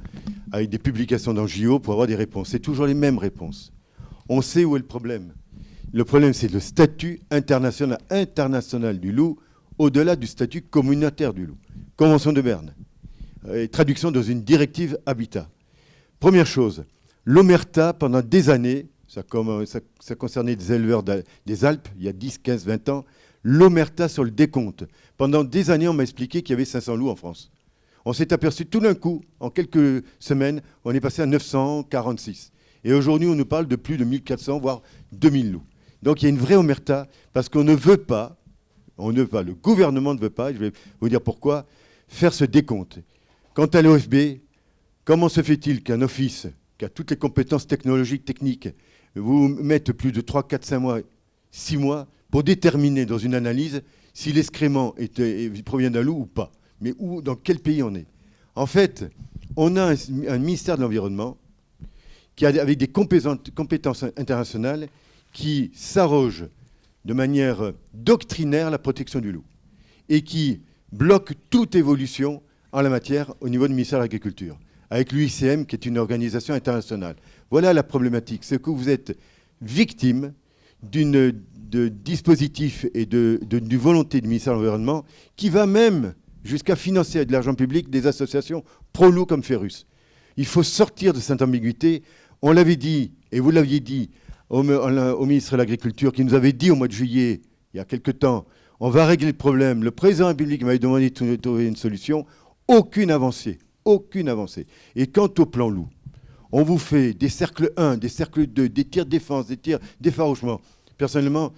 avec des publications dans JO pour avoir des réponses. C'est toujours les mêmes réponses. On sait où est le problème. Le problème, c'est le statut international du loup, au-delà du statut communautaire du loup. Convention de Berne. Traduction dans une directive Habitat. Première chose, l'omerta, pendant des années, ça concernait des éleveurs des Alpes, il y a 10, 15, 20 ans, l'omerta sur le décompte. Pendant des années, on m'a expliqué qu'il y avait 500 loups en France. On s'est aperçu tout d'un coup, en quelques semaines, on est passé à 946. Et aujourd'hui, on nous parle de plus de 1400, voire 2000 loups. Donc il y a une vraie omerta, parce qu'on ne veut pas, le gouvernement ne veut pas, je vais vous dire pourquoi, faire ce décompte. Quant à l'OFB, comment se fait-il qu'un office qui a toutes les compétences technologiques, techniques, vous mette plus de 3, 4, 5 mois, 6 mois pour déterminer dans une analyse si l'excrément provient d'un loup ou pas? Mais dans quel pays on est? En fait, on a un ministère de l'Environnement avec des compétences internationales qui s'arroge de manière doctrinaire la protection du loup et qui bloque toute évolution en la matière au niveau du ministère de l'Agriculture, avec l'UICM qui est une organisation internationale. Voilà la problématique, c'est que vous êtes victime de dispositifs et d'une volonté du ministère de l'Environnement qui va même jusqu'à financer avec de l'argent public des associations pro-loup comme Ferrus. Il faut sortir de cette ambiguïté. On l'avait dit, et vous l'aviez dit, au ministre de l'Agriculture, qui nous avait dit au mois de juillet, il y a quelque temps, on va régler le problème. Le président de la République m'avait demandé de trouver une solution. Aucune avancée. Aucune avancée. Et quant au plan loup, on vous fait des cercles 1, des cercles 2, des tirs de défense, des tirs d'effarouchement. Personnellement,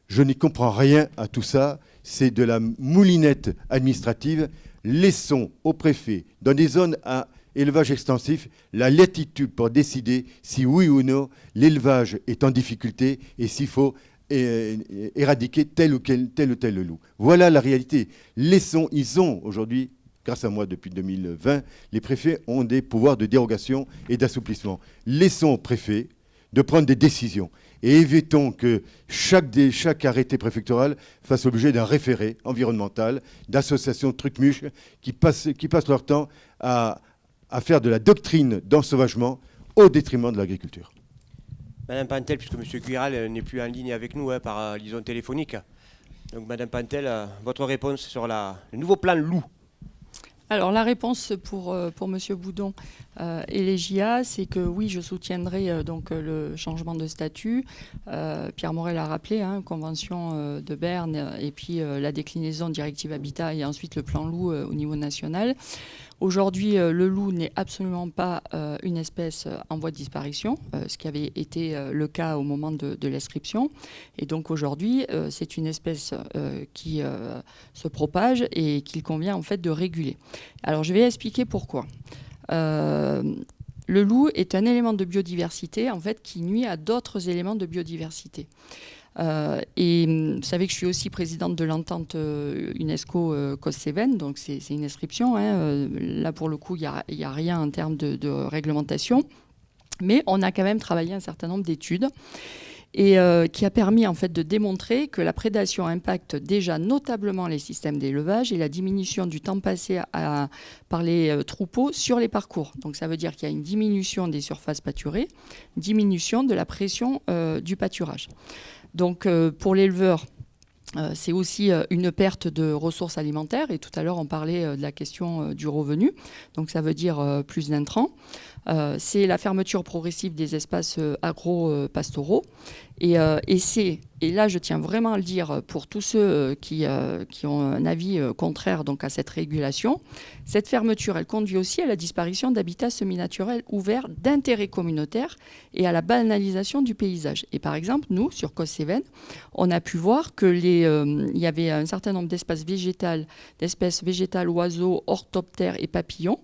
je n'y comprends rien à tout ça. C'est de la moulinette administrative. Laissons au préfet, dans des zones à élevage extensif, la latitude pour décider si oui ou non l'élevage est en difficulté et s'il faut éradiquer tel ou tel loup. Voilà la réalité. Ils ont aujourd'hui, grâce à moi depuis 2020, les préfets ont des pouvoirs de dérogation et d'assouplissement. Laissons aux préfets de prendre des décisions et évitons que chaque arrêté préfectoral fasse l'objet d'un référé environnemental, d'associations truc-muche qui passent leur temps à faire de la doctrine d'ensauvagement au détriment de l'agriculture. Madame Pantel, puisque M. Guiral n'est plus en ligne avec nous par liaison téléphonique. Donc Madame Pantel, votre réponse sur le nouveau plan loup. Alors la réponse pour M. Boudon et les JA, c'est que oui, je soutiendrai donc le changement de statut. Pierre Morel a rappelé, convention de Berne et puis la déclinaison directive Habitat et ensuite le plan loup au niveau national. Aujourd'hui, le loup n'est absolument pas une espèce en voie de disparition, ce qui avait été le cas au moment de l'inscription. Et donc aujourd'hui, c'est une espèce qui se propage et qu'il convient en fait de réguler. Alors je vais expliquer pourquoi. Le loup est un élément de biodiversité en fait qui nuit à d'autres éléments de biodiversité. Et vous savez que je suis aussi présidente de l'entente UNESCO Coste-Cévennes, donc c'est une inscription. Là, pour le coup, il n'y a rien en termes de réglementation. Mais on a quand même travaillé un certain nombre d'études et qui a permis en fait de démontrer que la prédation impacte déjà notablement les systèmes d'élevage et la diminution du temps passé par les troupeaux sur les parcours. Donc ça veut dire qu'il y a une diminution des surfaces pâturées, diminution de la pression du pâturage. Donc pour l'éleveur, c'est aussi une perte de ressources alimentaires. Et tout à l'heure, on parlait de la question du revenu. Donc ça veut dire plus d'intrants. C'est la fermeture progressive des espaces agro-pastoraux. Et là, je tiens vraiment à le dire pour tous ceux qui ont un avis contraire donc, à cette régulation, cette fermeture, elle conduit aussi à la disparition d'habitats semi-naturels ouverts d'intérêt communautaire et à la banalisation du paysage. Et par exemple, nous, sur Coste-Cévennes, on a pu voir qu'il y avait un certain nombre d'espèces végétales, oiseaux, orthoptères et papillons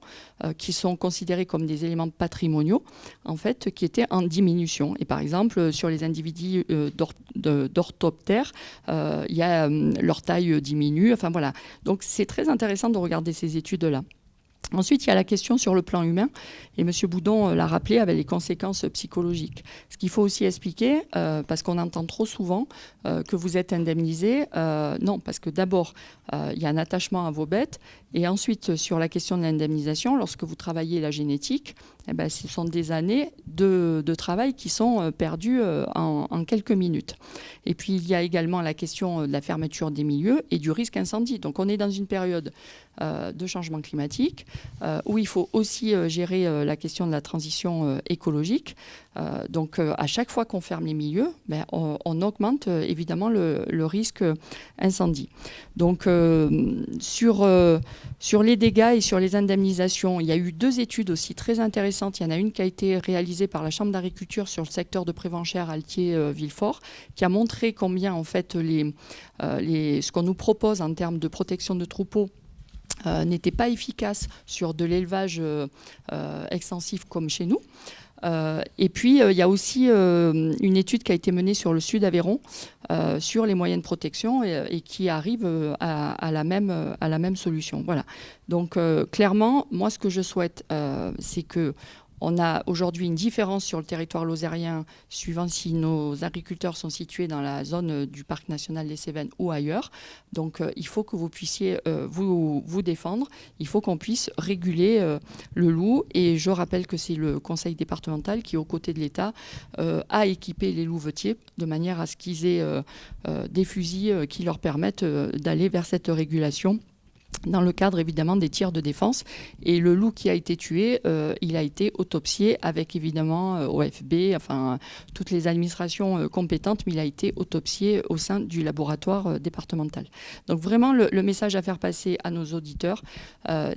qui sont considérés comme des éléments patrimoniaux, en fait, qui étaient en diminution. Et par exemple, sur les individus d'orthoptères, il y a leur taille diminue. Enfin voilà. Donc c'est très intéressant de regarder ces études-là. Ensuite, il y a la question sur le plan humain, et M. Boudon l'a rappelé avec les conséquences psychologiques. Ce qu'il faut aussi expliquer, parce qu'on entend trop souvent que vous êtes indemnisé. Non, parce que d'abord, il y a un attachement à vos bêtes, et ensuite, sur la question de l'indemnisation, lorsque vous travaillez la génétique, ce sont des années de travail qui sont perdues en quelques minutes. Et puis, il y a également la question de la fermeture des milieux et du risque incendie. Donc, on est dans une période de changement climatique où il faut aussi gérer la question de la transition écologique. Donc, à chaque fois qu'on ferme les milieux, on augmente évidemment le risque incendie. Donc, sur les dégâts et sur les indemnisations, il y a eu 2 études aussi très intéressantes. Il y en a une qui a été réalisée par la Chambre d'agriculture sur le secteur de Prévenchères, Altier, Villefort, qui a montré combien en fait ce qu'on nous propose en termes de protection de troupeaux n'était pas efficace sur de l'élevage extensif comme chez nous. Et puis, il y a aussi une étude qui a été menée sur le sud Aveyron sur les moyens de protection et qui arrive à la même solution. Voilà. Donc, clairement, moi, ce que je souhaite, c'est que On a aujourd'hui une différence sur le territoire lozérien suivant si nos agriculteurs sont situés dans la zone du parc national des Cévennes ou ailleurs. Donc il faut que vous puissiez vous défendre, il faut qu'on puisse réguler le loup. Et je rappelle que c'est le conseil départemental qui, aux côtés de l'État, a équipé les louvetiers de manière à ce qu'ils aient des fusils qui leur permettent d'aller vers cette régulation, dans le cadre évidemment des tirs de défense. Et le loup qui a été tué, il a été autopsié avec évidemment OFB, enfin toutes les administrations compétentes, mais il a été autopsié au sein du laboratoire départemental. Donc vraiment le message à faire passer à nos auditeurs,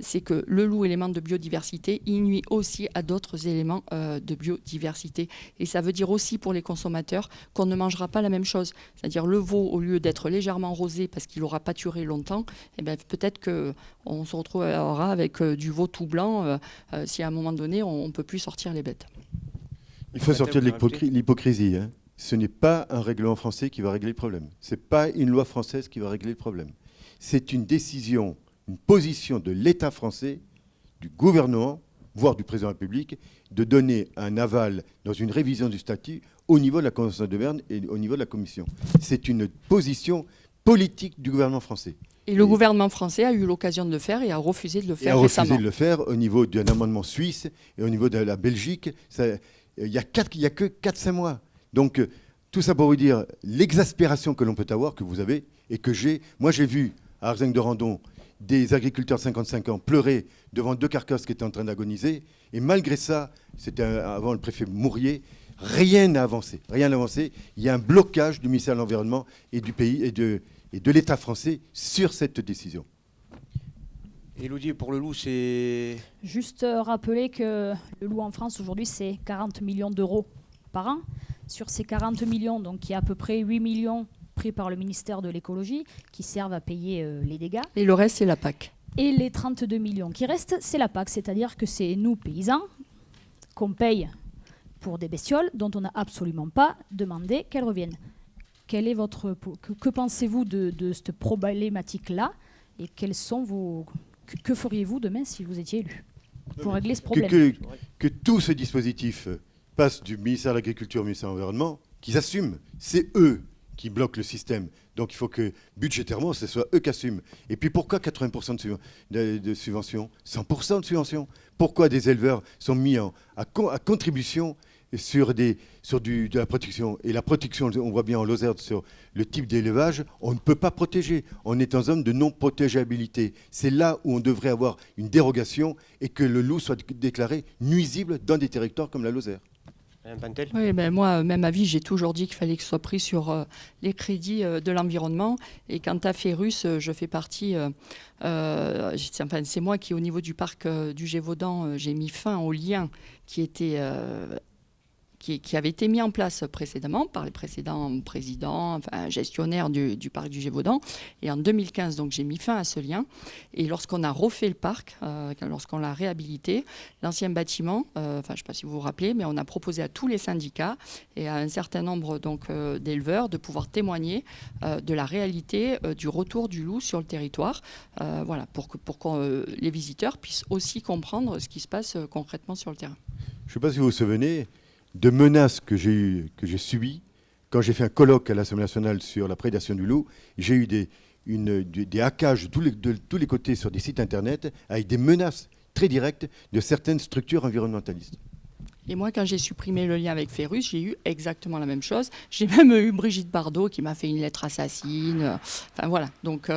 c'est que le loup, élément de biodiversité, il nuit aussi à d'autres éléments de biodiversité. Et ça veut dire aussi pour les consommateurs qu'on ne mangera pas la même chose. C'est-à-dire le veau, au lieu d'être légèrement rosé parce qu'il n'aura pâturé longtemps, eh bien, peut-être qu'on se retrouvera avec du veau tout blanc si à un moment donné on ne peut plus sortir les bêtes. Il faut sortir de l'hypocrisie. Hein. Ce n'est pas un règlement français qui va régler le problème. Ce n'est pas une loi française qui va régler le problème. C'est une décision, une position de l'État français, du gouvernement, voire du président de la République, de donner un aval dans une révision du statut au niveau de la Convention de Berne et au niveau de la Commission. C'est une position politique du gouvernement français. Et le gouvernement français a eu l'occasion de le faire et a refusé de le faire récemment. récemment. De le faire au niveau d'un amendement suisse et au niveau de la Belgique. Il n'y a que 4-5 mois. Donc, tout ça pour vous dire l'exaspération que l'on peut avoir, que vous avez et que j'ai. Moi, j'ai vu à Arzeng-de-Randon des agriculteurs de 55 ans pleurer devant 2 carcasses qui étaient en train d'agoniser. Et malgré ça, c'était avant le préfet Mourier, rien n'a avancé. Rien n'a avancé. Il y a un blocage du ministère de l'Environnement et du pays et de l'État français sur cette décision. Élodie, pour le loup, c'est... Juste rappeler que le loup en France aujourd'hui, c'est 40 millions d'euros par an. Sur ces 40 millions, donc, il y a à peu près 8 millions pris par le ministère de l'écologie qui servent à payer les dégâts. Et le reste, c'est la PAC. Et les 32 millions qui restent, c'est la PAC. C'est-à-dire que c'est nous, paysans, qu'on paye pour des bestioles dont on n'a absolument pas demandé qu'elles reviennent. Que pensez-vous de cette problématique-là et que feriez-vous demain si vous étiez élu pour régler ce problème? Que tout ce dispositif passe du ministère de l'Agriculture au ministère de l'Environnement, qu'ils assument. C'est eux qui bloquent le système. Donc il faut que budgétairement, ce soit eux qui assument. Et puis pourquoi 80% de subventions, 100% de subventions? Pourquoi des éleveurs sont mis à contribution sur de la protection? Et la protection, on voit bien en Lozère sur le type d'élevage, on ne peut pas protéger. On est en zone de non-protégeabilité. C'est là où on devrait avoir une dérogation et que le loup soit déclaré nuisible dans des territoires comme la Lozère. Oui, ben moi, même avis, j'ai toujours dit qu'il fallait que ce soit pris sur les crédits de l'environnement. Et quant à Férus, je fais partie... c'est moi qui, au niveau du parc du Gévaudan, j'ai mis fin au lien qui était... Qui avait été mis en place précédemment par les précédents présidents, enfin gestionnaires du parc du Gévaudan. Et en 2015, donc, j'ai mis fin à ce lien. Et lorsqu'on a refait le parc, lorsqu'on l'a réhabilité, l'ancien bâtiment, je ne sais pas si vous vous rappelez, mais on a proposé à tous les syndicats et à un certain nombre d'éleveurs de pouvoir témoigner de la réalité du retour du loup sur le territoire, pour que les visiteurs puissent aussi comprendre ce qui se passe concrètement sur le terrain. Je ne sais pas si vous vous souvenez de menaces que j'ai subies quand j'ai fait un colloque à l'Assemblée nationale sur la prédation du loup. J'ai eu des hackages de tous les côtés sur des sites internet avec des menaces très directes de certaines structures environnementalistes. Et moi, quand j'ai supprimé le lien avec Férus, j'ai eu exactement la même chose. J'ai même eu Brigitte Bardot qui m'a fait une lettre assassine. Enfin voilà, donc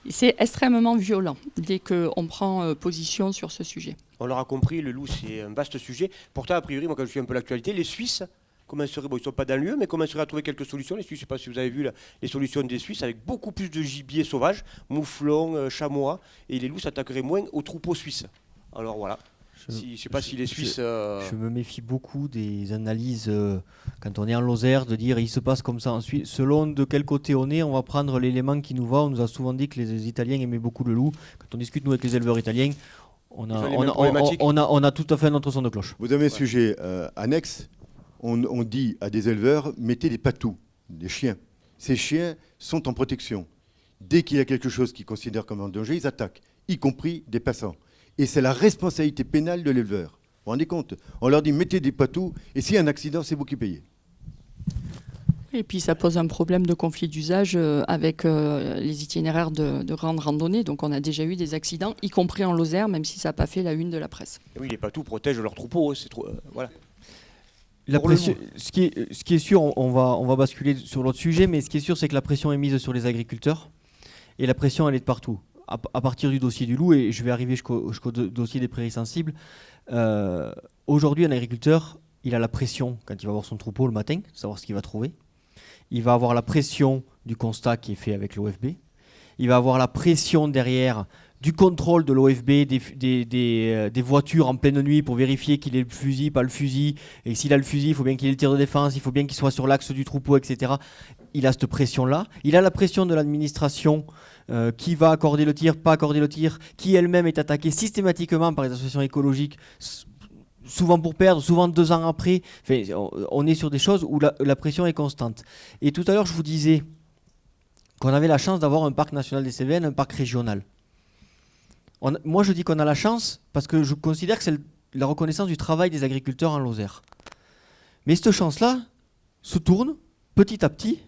c'est extrêmement violent dès qu'on prend position sur ce sujet. On l'aura compris, le loup, c'est un vaste sujet. Pourtant, a priori, moi, quand je suis un peu l'actualité, les Suisses commenceraient, ils ne sont pas dans le lieu, mais commenceraient à trouver quelques solutions. Les Suisses, je ne sais pas si vous avez vu les solutions des Suisses, avec beaucoup plus de gibier sauvage, mouflons, chamois, et les loups s'attaqueraient moins aux troupeaux suisses. Alors voilà. Je ne sais pas si les Suisses... Je me méfie beaucoup des analyses, quand on est en Lozère, de dire il se passe comme ça. Ensuite, selon de quel côté on est, on va prendre l'élément qui nous va. On nous a souvent dit que les Italiens aimaient beaucoup le loup. Quand on discute, nous, avec les éleveurs italiens, on a tout à fait notre son de cloche. Vous avez un sujet annexe. On dit à des éleveurs, mettez des patous, des chiens. Ces chiens sont en protection. Dès qu'il y a quelque chose qu'ils considèrent comme un danger, ils attaquent, y compris des passants. Et c'est la responsabilité pénale de l'éleveur. vous rendez compte? On leur dit mettez des patous et s'il y a un accident, c'est vous qui payez. Et puis ça pose un problème de conflit d'usage avec les itinéraires de grande randonnée. Donc on a déjà eu des accidents, y compris en Lozère, même si ça n'a pas fait la une de la presse. Oui, les patous protègent leurs troupeaux, c'est trop. Voilà. La pression, ce qui est sûr, on va basculer sur l'autre sujet, mais ce qui est sûr, c'est que la pression est mise sur les agriculteurs et la pression, elle est de partout. À partir du dossier du loup, et je vais arriver jusqu'au dossier des prairies sensibles, aujourd'hui, un agriculteur, il a la pression quand il va voir son troupeau le matin, de savoir ce qu'il va trouver. Il va avoir la pression du constat qui est fait avec l'OFB. Il va avoir la pression derrière du contrôle de l'OFB, des voitures en pleine nuit pour vérifier qu'il ait le fusil, pas le fusil. Et s'il a le fusil, il faut bien qu'il ait le tir de défense, il faut bien qu'il soit sur l'axe du troupeau, etc. Il a cette pression-là. Il a la pression de l'administration qui va accorder le tir, pas accorder le tir, qui elle-même est attaquée systématiquement par les associations écologiques, souvent pour perdre, souvent 2 ans après. Enfin, on est sur des choses où la pression est constante. Et tout à l'heure, je vous disais qu'on avait la chance d'avoir un parc national des Cévennes, un parc régional. Moi, je dis qu'on a la chance parce que je considère que c'est la reconnaissance du travail des agriculteurs en Lozère. Mais cette chance-là se tourne petit à petit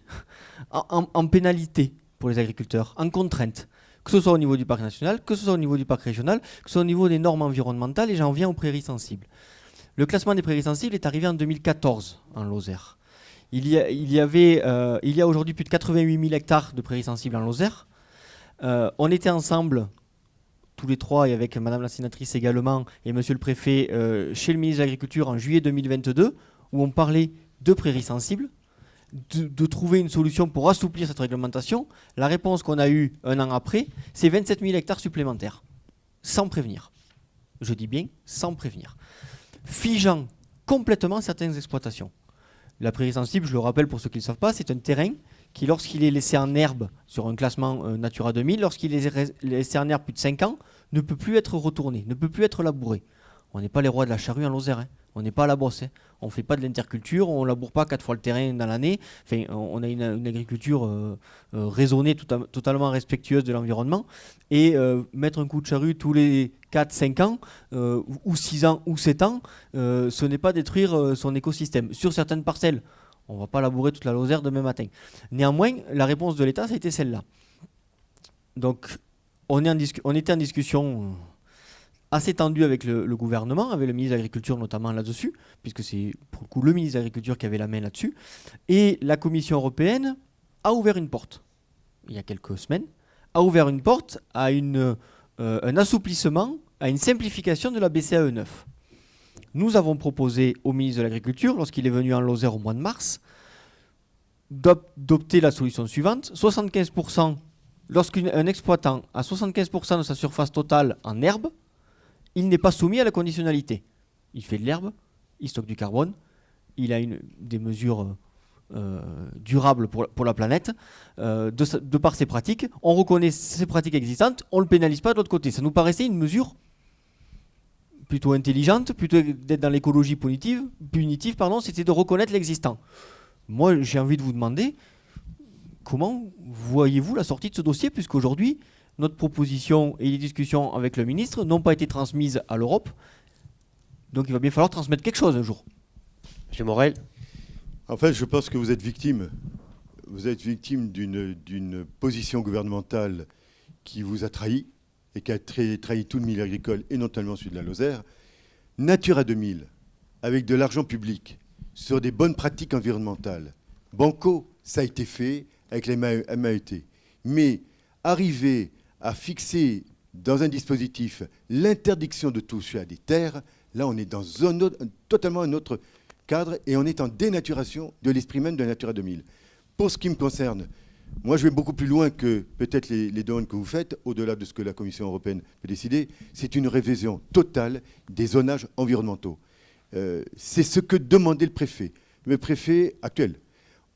en pénalité pour les agriculteurs, en contrainte. Que ce soit au niveau du parc national, que ce soit au niveau du parc régional, que ce soit au niveau des normes environnementales, et j'en viens aux prairies sensibles. Le classement des prairies sensibles est arrivé en 2014 en Lozère. Il y a aujourd'hui plus de 88 000 hectares de prairies sensibles en Lozère. On était ensemble, tous les trois, et avec Madame la sénatrice également, et Monsieur le préfet, chez le ministre de l'Agriculture en juillet 2022, où on parlait de prairies sensibles, de trouver une solution pour assouplir cette réglementation. La réponse qu'on a eue 1 an après, c'est 27 000 hectares supplémentaires, sans prévenir. Je dis bien sans prévenir. Figeant complètement certaines exploitations. La prairie sensible, je le rappelle pour ceux qui ne le savent pas, c'est un terrain qui, lorsqu'il est laissé en herbe sur un classement Natura 2000, lorsqu'il est laissé en herbe plus de 5 ans, ne peut plus être retourné, ne peut plus être labouré. On n'est pas les rois de la charrue en Lozère, hein. On n'est pas à la brosse, hein. On ne fait pas de l'interculture, on ne laboure pas 4 fois le terrain dans l'année. Enfin, on a une agriculture raisonnée, totalement respectueuse de l'environnement. Et mettre un coup de charrue tous les 4-5 ans, ou 6 ans, ou 7 ans, ce n'est pas détruire son écosystème. Sur certaines parcelles, on ne va pas labourer toute la Lozère demain matin. Néanmoins, la réponse de l'État, ça a été celle-là. Donc, on était en discussion assez tendue avec le gouvernement, avec le ministre de l'Agriculture notamment là-dessus, puisque c'est pour le coup le ministre de l'Agriculture qui avait la main là-dessus. Et la Commission européenne a ouvert une porte, il y a quelques semaines, a ouvert une porte à un assouplissement, à une simplification de la BCAE 9. Nous avons proposé au ministre de l'Agriculture, lorsqu'il est venu en Lozère au mois de mars, d'opter la solution suivante. 75%, lorsqu'un exploitant a 75% de sa surface totale en herbe, il n'est pas soumis à la conditionnalité. Il fait de l'herbe, il stocke du carbone, il a des mesures durables pour la planète. De par ses pratiques, on reconnaît ces pratiques existantes, on ne le pénalise pas de l'autre côté. Ça nous paraissait une mesure plutôt intelligente, plutôt d'être dans l'écologie punitive, c'était de reconnaître l'existant. Moi, j'ai envie de vous demander, comment voyez-vous la sortie de ce dossier, puisqu'aujourd'hui, notre proposition et les discussions avec le ministre n'ont pas été transmises à l'Europe, donc il va bien falloir transmettre quelque chose un jour. Monsieur Morel. En fait, je pense que vous êtes victime. Vous êtes victime d'une position gouvernementale qui vous a trahi, et qui a trahi tout le milieu agricole, et notamment celui de la Lozère. Natura 2000, avec de l'argent public, sur des bonnes pratiques environnementales. Banco, ça a été fait avec les MAET. Mais arriver à fixer dans un dispositif l'interdiction de toucher à des terres, là on est dans totalement un autre cadre, et on est en dénaturation de l'esprit même de Natura 2000. Pour ce qui me concerne, moi, je vais beaucoup plus loin que peut-être les demandes que vous faites, au-delà de ce que la Commission européenne peut décider. C'est une révision totale des zonages environnementaux. C'est ce que demandait le préfet actuel,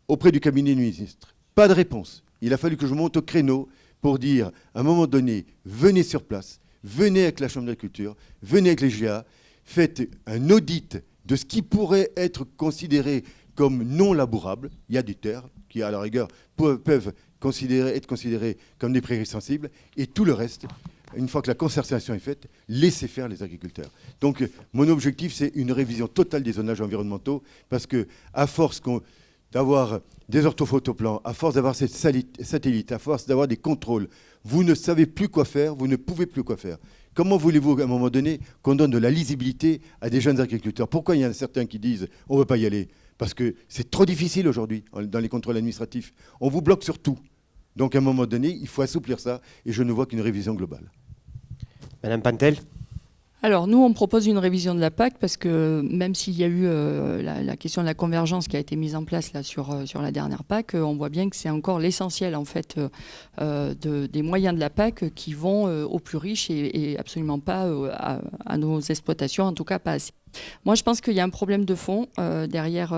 auprès du cabinet du ministre. Pas de réponse. Il a fallu que je monte au créneau pour dire, à un moment donné, venez sur place, venez avec la Chambre d'agriculture, venez avec les GA, faites un audit de ce qui pourrait être considéré comme non labourable. Il y a des terres qui, à la rigueur, peuvent être considérées comme des prairies sensibles, et tout le reste, une fois que la concertation est faite, laisser faire les agriculteurs. Donc mon objectif, c'est une révision totale des zonages environnementaux, parce que à force d'avoir des orthophotoplans, à force d'avoir ces satellites, à force d'avoir des contrôles, vous ne savez plus quoi faire, vous ne pouvez plus quoi faire. Comment voulez-vous, à un moment donné, qu'on donne de la lisibilité à des jeunes agriculteurs? Pourquoi il y en a certains qui disent « on ne veut pas y aller » Parce que c'est trop difficile aujourd'hui, dans les contrôles administratifs. On vous bloque sur tout. Donc, à un moment donné, il faut assouplir ça, et je ne vois qu'une révision globale. Madame Pantel? Alors, nous, on propose une révision de la PAC parce que même s'il y a eu la question de la convergence qui a été mise en place là, sur la dernière PAC, on voit bien que c'est encore l'essentiel en fait, des moyens de la PAC qui vont aux plus riches et absolument pas à nos exploitations, en tout cas pas assez. Moi, je pense qu'il y a un problème de fond derrière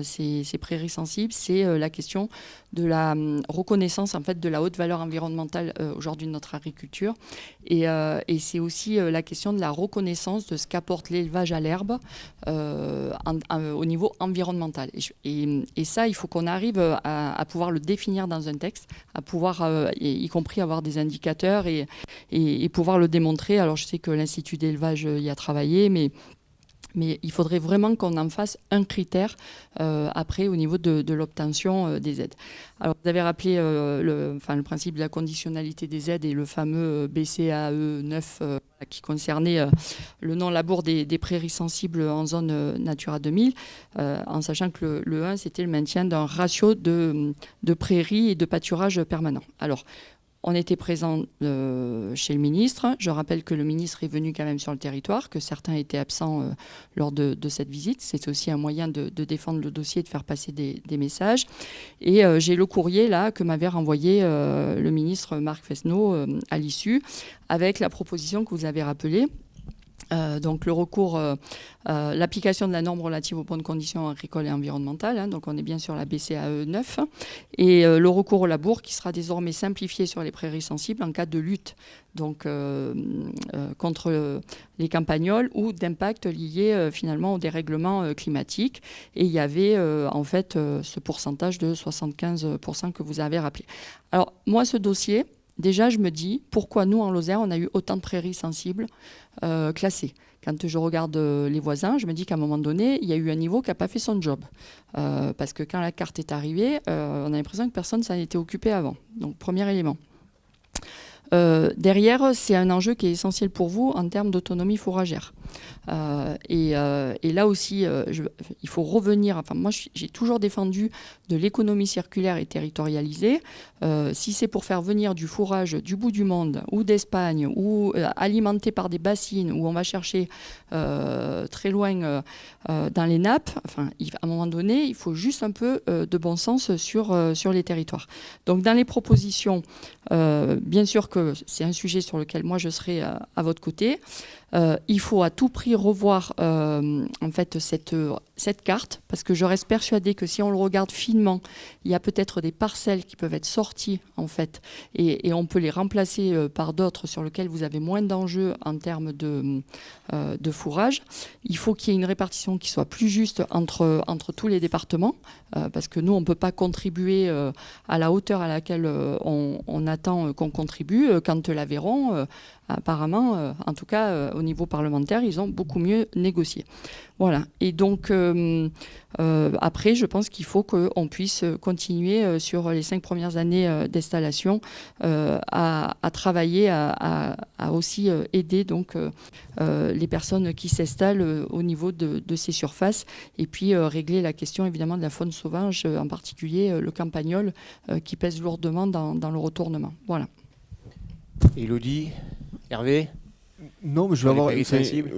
ces prairies sensibles, c'est la question de la reconnaissance en fait, de la haute valeur environnementale aujourd'hui de notre agriculture. Et c'est aussi la question de la reconnaissance de ce qu'apporte l'élevage à l'herbe au niveau environnemental. Et ça, il faut qu'on arrive à pouvoir le définir dans un texte, à pouvoir, y compris avoir des indicateurs et pouvoir le démontrer. Alors, je sais que l'Institut d'élevage y a travaillé, mais il faudrait vraiment qu'on en fasse un critère après au niveau de l'obtention des aides. Alors, vous avez rappelé le principe de la conditionnalité des aides et le fameux BCAE 9 qui concernait le non-labour des prairies sensibles en zone Natura 2000, en sachant que le 1, c'était le maintien d'un ratio de prairies et de pâturage permanent. Alors, on était présent chez le ministre. Je rappelle que le ministre est venu quand même sur le territoire, que certains étaient absents lors de cette visite. C'est aussi un moyen de défendre le dossier, de faire passer des messages. Et j'ai le courrier là que m'avait renvoyé le ministre Marc Fesneau à l'issue, avec la proposition que vous avez rappelée. Donc le recours, l'application de la norme relative aux bonnes conditions agricoles et environnementales, hein, donc on est bien sur la BCAE 9, et le recours au labour qui sera désormais simplifié sur les prairies sensibles en cas de lutte donc, contre les campagnols ou d'impact liés finalement au dérèglement climatique. Et il y avait en fait ce pourcentage de 75% que vous avez rappelé. Alors moi ce dossier, déjà, je me dis, pourquoi nous, en Lozère, on a eu autant de prairies sensibles classées? Quand je regarde les voisins, je me dis qu'à un moment donné, il y a eu un niveau qui n'a pas fait son job. Parce que quand la carte est arrivée, on a l'impression que personne ne s'en était occupé avant. Donc, premier élément. Derrière, c'est un enjeu qui est essentiel pour vous en termes d'autonomie fourragère. Et là aussi, il faut revenir. Enfin, moi, j'ai toujours défendu de l'économie circulaire et territorialisée. Si c'est pour faire venir du fourrage du bout du monde ou d'Espagne ou alimenté par des bassines où on va chercher très loin dans les nappes, enfin, à un moment donné, il faut juste un peu de bon sens sur les territoires. Donc, dans les propositions, bien sûr que c'est un sujet sur lequel moi je serai à votre côté. Il faut à tout prix revoir en fait cette carte, parce que je reste persuadée que si on le regarde finement, il y a peut-être des parcelles qui peuvent être sorties en fait, et on peut les remplacer par d'autres sur lesquelles vous avez moins d'enjeux en termes de fourrage. Il faut qu'il y ait une répartition qui soit plus juste entre tous les départements, parce que nous on ne peut pas contribuer à la hauteur à laquelle on attend qu'on contribue. Quand l'Aveyron, apparemment, en tout cas au niveau parlementaire, ils ont beaucoup mieux négocié. Voilà. Et donc, après, je pense qu'il faut qu'on puisse continuer sur les 5 premières années d'installation à travailler, à aussi aider donc, les personnes qui s'installent au niveau de ces surfaces, et puis régler la question évidemment de la faune sauvage, en particulier le campagnol qui pèse lourdement dans le retournement. Voilà. Élodie, Hervé? Non, mais je vais avoir.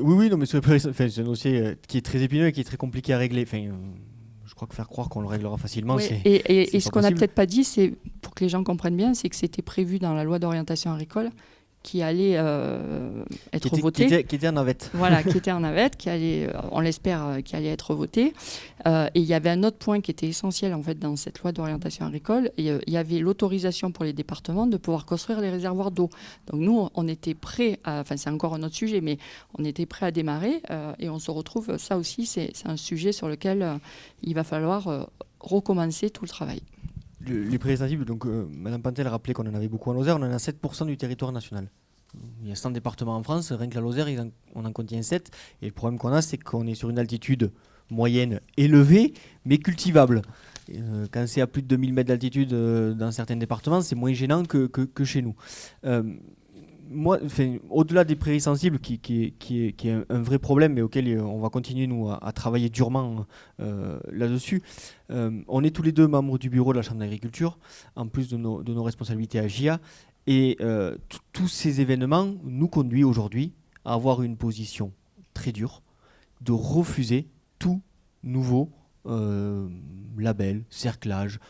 Oui, non, mais c'est un dossier qui est très épineux et qui est très compliqué à régler. Enfin, je crois que faire croire qu'on le réglera facilement, oui, c'est. Et ce qu'on n'a peut-être pas dit, c'est pour que les gens comprennent bien, c'est que c'était prévu dans la loi d'orientation agricole qui allait être voté. Qui était en navette. Voilà, qui était en navette, qui allait, on l'espère, qui allait être voté. Et il y avait un autre point qui était essentiel en fait dans cette loi d'orientation agricole. Il y avait l'autorisation pour les départements de pouvoir construire les réservoirs d'eau. Donc nous, on était prêts, enfin c'est encore un autre sujet, mais on était prêts à démarrer. Et on se retrouve, ça aussi, c'est un sujet sur lequel il va falloir recommencer tout le travail. Les prairies sensibles, donc Mme Pantel a rappelé qu'on en avait beaucoup en Lozère, on en a 7% du territoire national. Il y a 100 départements en France, rien que la Lozère, on en contient 7. Et le problème qu'on a, c'est qu'on est sur une altitude moyenne élevée, mais cultivable. Quand c'est à plus de 2000 mètres d'altitude dans certains départements, c'est moins gênant que chez nous. Moi, au-delà des prairies sensibles, qui est un vrai problème, mais auquel on va continuer, nous, à travailler durement là-dessus, on est tous les deux membres du bureau de la Chambre d'agriculture, en plus de nos responsabilités à GIA, et tous ces événements nous conduisent aujourd'hui à avoir une position très dure, de refuser tout nouveau label, cerclage,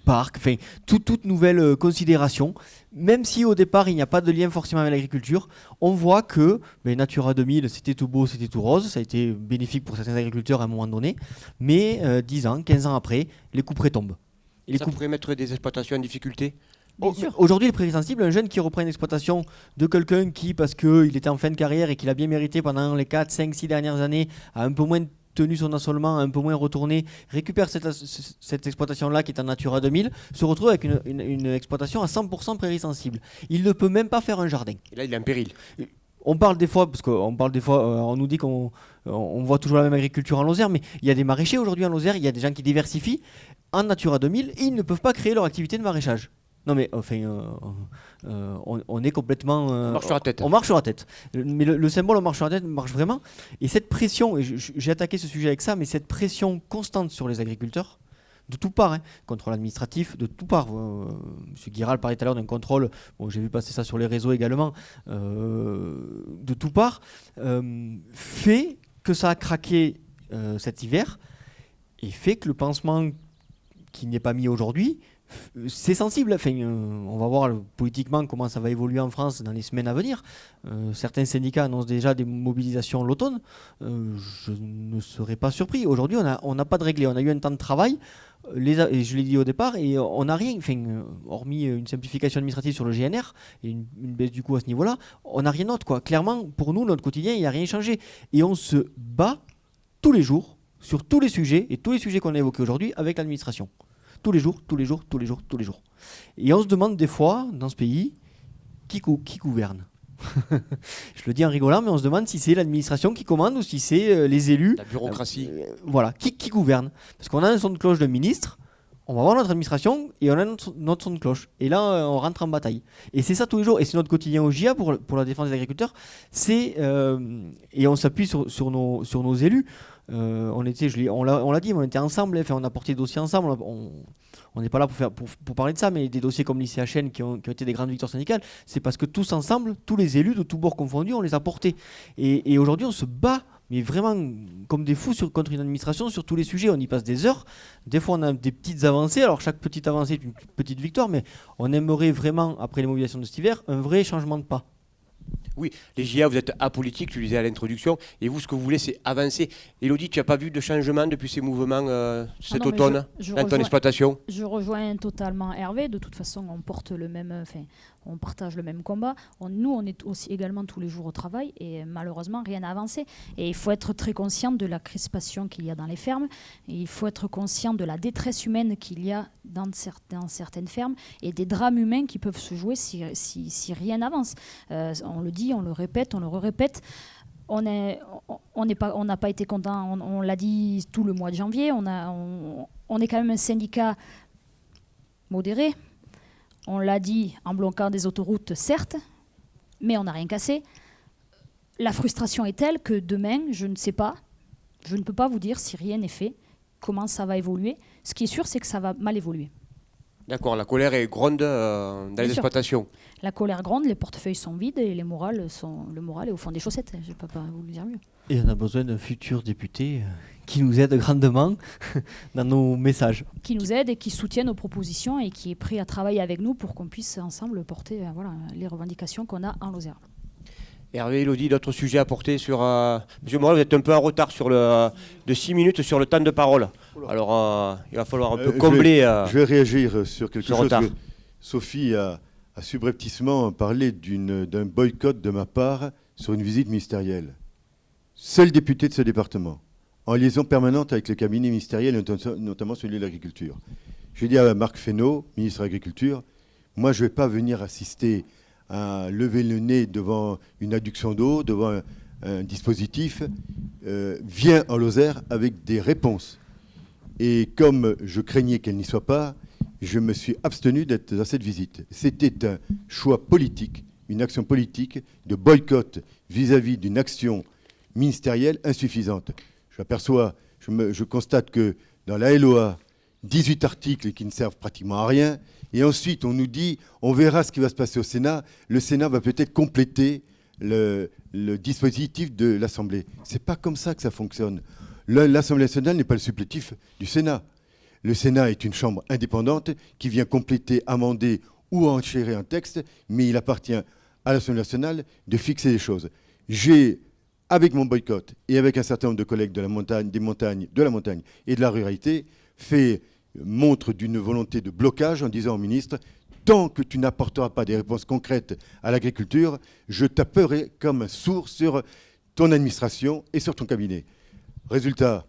parc, enfin toute nouvelle considération, même si au départ il n'y a pas de lien forcément avec l'agriculture. On voit que Natura 2000 c'était tout beau, c'était tout rose, ça a été bénéfique pour certains agriculteurs à un moment donné, mais 10 ans, 15 ans après, les couperets tombent. Et ça pourrait mettre des exploitations en difficulté? Aujourd'hui, les prairies sensibles, un jeune qui reprend une exploitation de quelqu'un qui, parce qu'il était en fin de carrière et qu'il a bien mérité pendant les 4, 5, 6 dernières années, a un peu moins tenu son assolement, un peu moins retourné, récupère cette exploitation-là qui est en Natura 2000, se retrouve avec une exploitation à 100% prairie sensible. Il ne peut même pas faire un jardin. Et là, il est en péril. On parle des fois, on nous dit qu'on voit toujours la même agriculture en Lozère, mais il y a des maraîchers aujourd'hui en Lozère, il y a des gens qui diversifient en Natura 2000 et ils ne peuvent pas créer leur activité de maraîchage. Non mais enfin, on est complètement... on marche sur la tête. On marche sur la tête. Mais le symbole on marche sur la tête marche vraiment. Et cette pression, et j'ai attaqué ce sujet avec ça, mais cette pression constante sur les agriculteurs, de tout part, contrôle administratif, de tout part. M. Guiral parlait tout à l'heure d'un contrôle, bon, j'ai vu passer ça sur les réseaux également, de tout part, fait que ça a craqué cet hiver, et fait que le pansement qui n'est pas mis aujourd'hui, c'est sensible. Enfin, on va voir politiquement comment ça va évoluer en France dans les semaines à venir. Certains syndicats annoncent déjà des mobilisations l'automne. Je ne serais pas surpris. Aujourd'hui, on n'a pas de réglé. On a eu un temps de travail, et je l'ai dit au départ, et on n'a rien, hormis une simplification administrative sur le GNR et une baisse du coût à ce niveau-là, on n'a rien d'autre, quoi. Clairement, pour nous, notre quotidien, il n'y a rien changé. Et on se bat tous les jours sur tous les sujets, et tous les sujets qu'on a évoqués aujourd'hui avec l'administration. Tous les jours. Et on se demande des fois, dans ce pays, qui gouverne. Je le dis en rigolant, mais on se demande si c'est l'administration qui commande ou si c'est les élus. La bureaucratie. Voilà, qui gouverne. Parce qu'on a un son de cloche de ministre, on va voir notre administration et on a notre son de cloche. Et là, on rentre en bataille. Et c'est ça tous les jours. Et c'est notre quotidien au GIA pour la défense des agriculteurs. Et on s'appuie sur nos élus. On l'a dit, on était ensemble, on a porté des dossiers ensemble. On n'est pas là pour parler de ça, mais des dossiers comme l'ICHN qui ont été des grandes victoires syndicales, c'est parce que tous ensemble, tous les élus de tous bords confondus, on les a portés. Et aujourd'hui, on se bat, mais vraiment comme des fous contre une administration sur tous les sujets. On y passe des heures. Des fois, on a des petites avancées. Alors, chaque petite avancée est une petite victoire, mais on aimerait vraiment, après les mobilisations de cet hiver, un vrai changement de pas. Oui, les GIA, vous êtes apolitiques, tu le disais à l'introduction, et vous, ce que vous voulez, c'est avancer. Élodie, tu n'as pas vu de changement depuis ces mouvements cet automne dans ton exploitation? Je rejoins totalement Hervé. De toute façon, on porte on partage le même combat. Nous, on est aussi également tous les jours au travail, et malheureusement, rien n'a avancé. Et il faut être très conscient de la crispation qu'il y a dans les fermes, et il faut être conscient de la détresse humaine qu'il y a dans certaines fermes, et des drames humains qui peuvent se jouer si rien n'avance. On le dit, on le répète, on le répète. On n'a pas été content, on l'a dit tout le mois de janvier. On est quand même un syndicat modéré. On l'a dit en bloquant des autoroutes, certes, mais on n'a rien cassé. La frustration est telle que demain, je ne sais pas, je ne peux pas vous dire si rien n'est fait, comment ça va évoluer. Ce qui est sûr, c'est que ça va mal évoluer. D'accord, la colère est gronde dans les exploitations. La colère gronde, les portefeuilles sont vides et le moral est au fond des chaussettes. Je ne peux pas vous le dire mieux. Et on a besoin d'un futur député qui nous aide grandement dans nos messages. Qui nous aide et qui soutient nos propositions et qui est prêt à travailler avec nous pour qu'on puisse ensemble porter les revendications qu'on a en Lozère. Hervé, Élodie, d'autres sujets à porter sur... Monsieur Morel, vous êtes un peu en retard de 6 minutes sur le temps de parole. Alors, il va falloir un peu combler... je vais réagir sur quelque chose retard. que Sophie a subrepticement parlé d'un boycott de ma part sur une visite ministérielle. Seul député de ce département, en liaison permanente avec le cabinet ministériel, notamment celui de l'agriculture. J'ai dit à Marc Fesneau, ministre de l'Agriculture, Moi, je ne vais pas venir assister à lever le nez devant une adduction d'eau, devant un dispositif. Viens en Lozère avec des réponses. Et comme je craignais qu'elle n'y soit pas, je me suis abstenu d'être dans cette visite. C'était un choix politique, une action politique de boycott vis-à-vis d'une action ministérielle insuffisante. Je constate que dans la LOA, 18 articles qui ne servent pratiquement à rien, et ensuite on nous dit, on verra ce qui va se passer au Sénat, le Sénat va peut-être compléter le dispositif de l'Assemblée. C'est pas comme ça que ça fonctionne. L'Assemblée nationale n'est pas le supplétif du Sénat. Le Sénat est une chambre indépendante qui vient compléter, amender ou enchérir un texte, mais il appartient à l'Assemblée nationale de fixer les choses. J'ai, avec mon boycott et avec un certain nombre de collègues de la montagne, de la montagne et de la ruralité, fait montre d'une volonté de blocage en disant au ministre, tant que tu n'apporteras pas des réponses concrètes à l'agriculture, je taperai comme un sourd sur ton administration et sur ton cabinet. Résultat,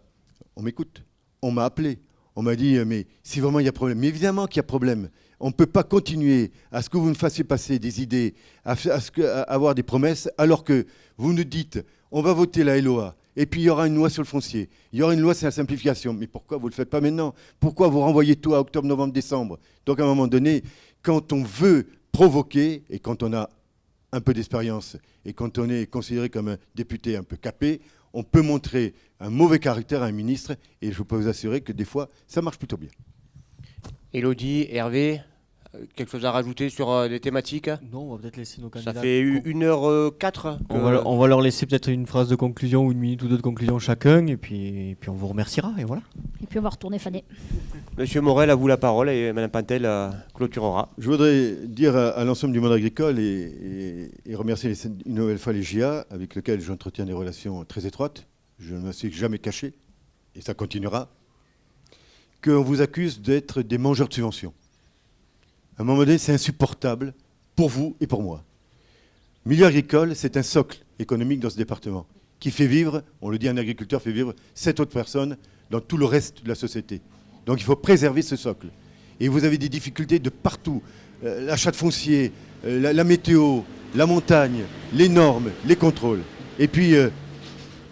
on m'écoute, on m'a appelé, on m'a dit, mais si vraiment il y a problème, mais évidemment qu'il y a problème. On ne peut pas continuer à ce que vous me fassiez passer des idées, à avoir des promesses, alors que vous nous dites, on va voter la LOA, et puis il y aura une loi sur le foncier, il y aura une loi sur la simplification. Mais pourquoi vous ne le faites pas maintenant? Pourquoi vous renvoyez tout à octobre, novembre, décembre? Donc à un moment donné, quand on veut provoquer, et quand on a un peu d'expérience, et quand on est considéré comme un député un peu capé, on peut montrer un mauvais caractère à un ministre, et je peux vous assurer que des fois, ça marche plutôt bien. Élodie, Hervé, quelque chose à rajouter sur les thématiques? Non, on va peut-être laisser nos candidats. Ça fait 1h04. On va leur laisser peut-être une phrase de conclusion ou une minute ou deux de conclusion chacun, et puis on vous remerciera, et voilà. Et puis on va retourner faner. Monsieur Morel, à vous la parole, et Madame Pantel clôturera. Je voudrais dire à l'ensemble du monde agricole et remercier une nouvelle fois les GIA, avec lesquels j'entretiens des relations très étroites. Je ne me suis jamais caché, et ça continuera, qu'on vous accuse d'être des mangeurs de subventions. À un moment donné, c'est insupportable pour vous et pour moi. Le milieu agricole, c'est un socle économique dans ce département qui fait vivre, on le dit, un agriculteur fait vivre 7 autres personnes dans tout le reste de la société. Donc il faut préserver ce socle. Et vous avez des difficultés de partout. L'achat de foncier, la météo, la montagne, les normes, les contrôles. Et puis,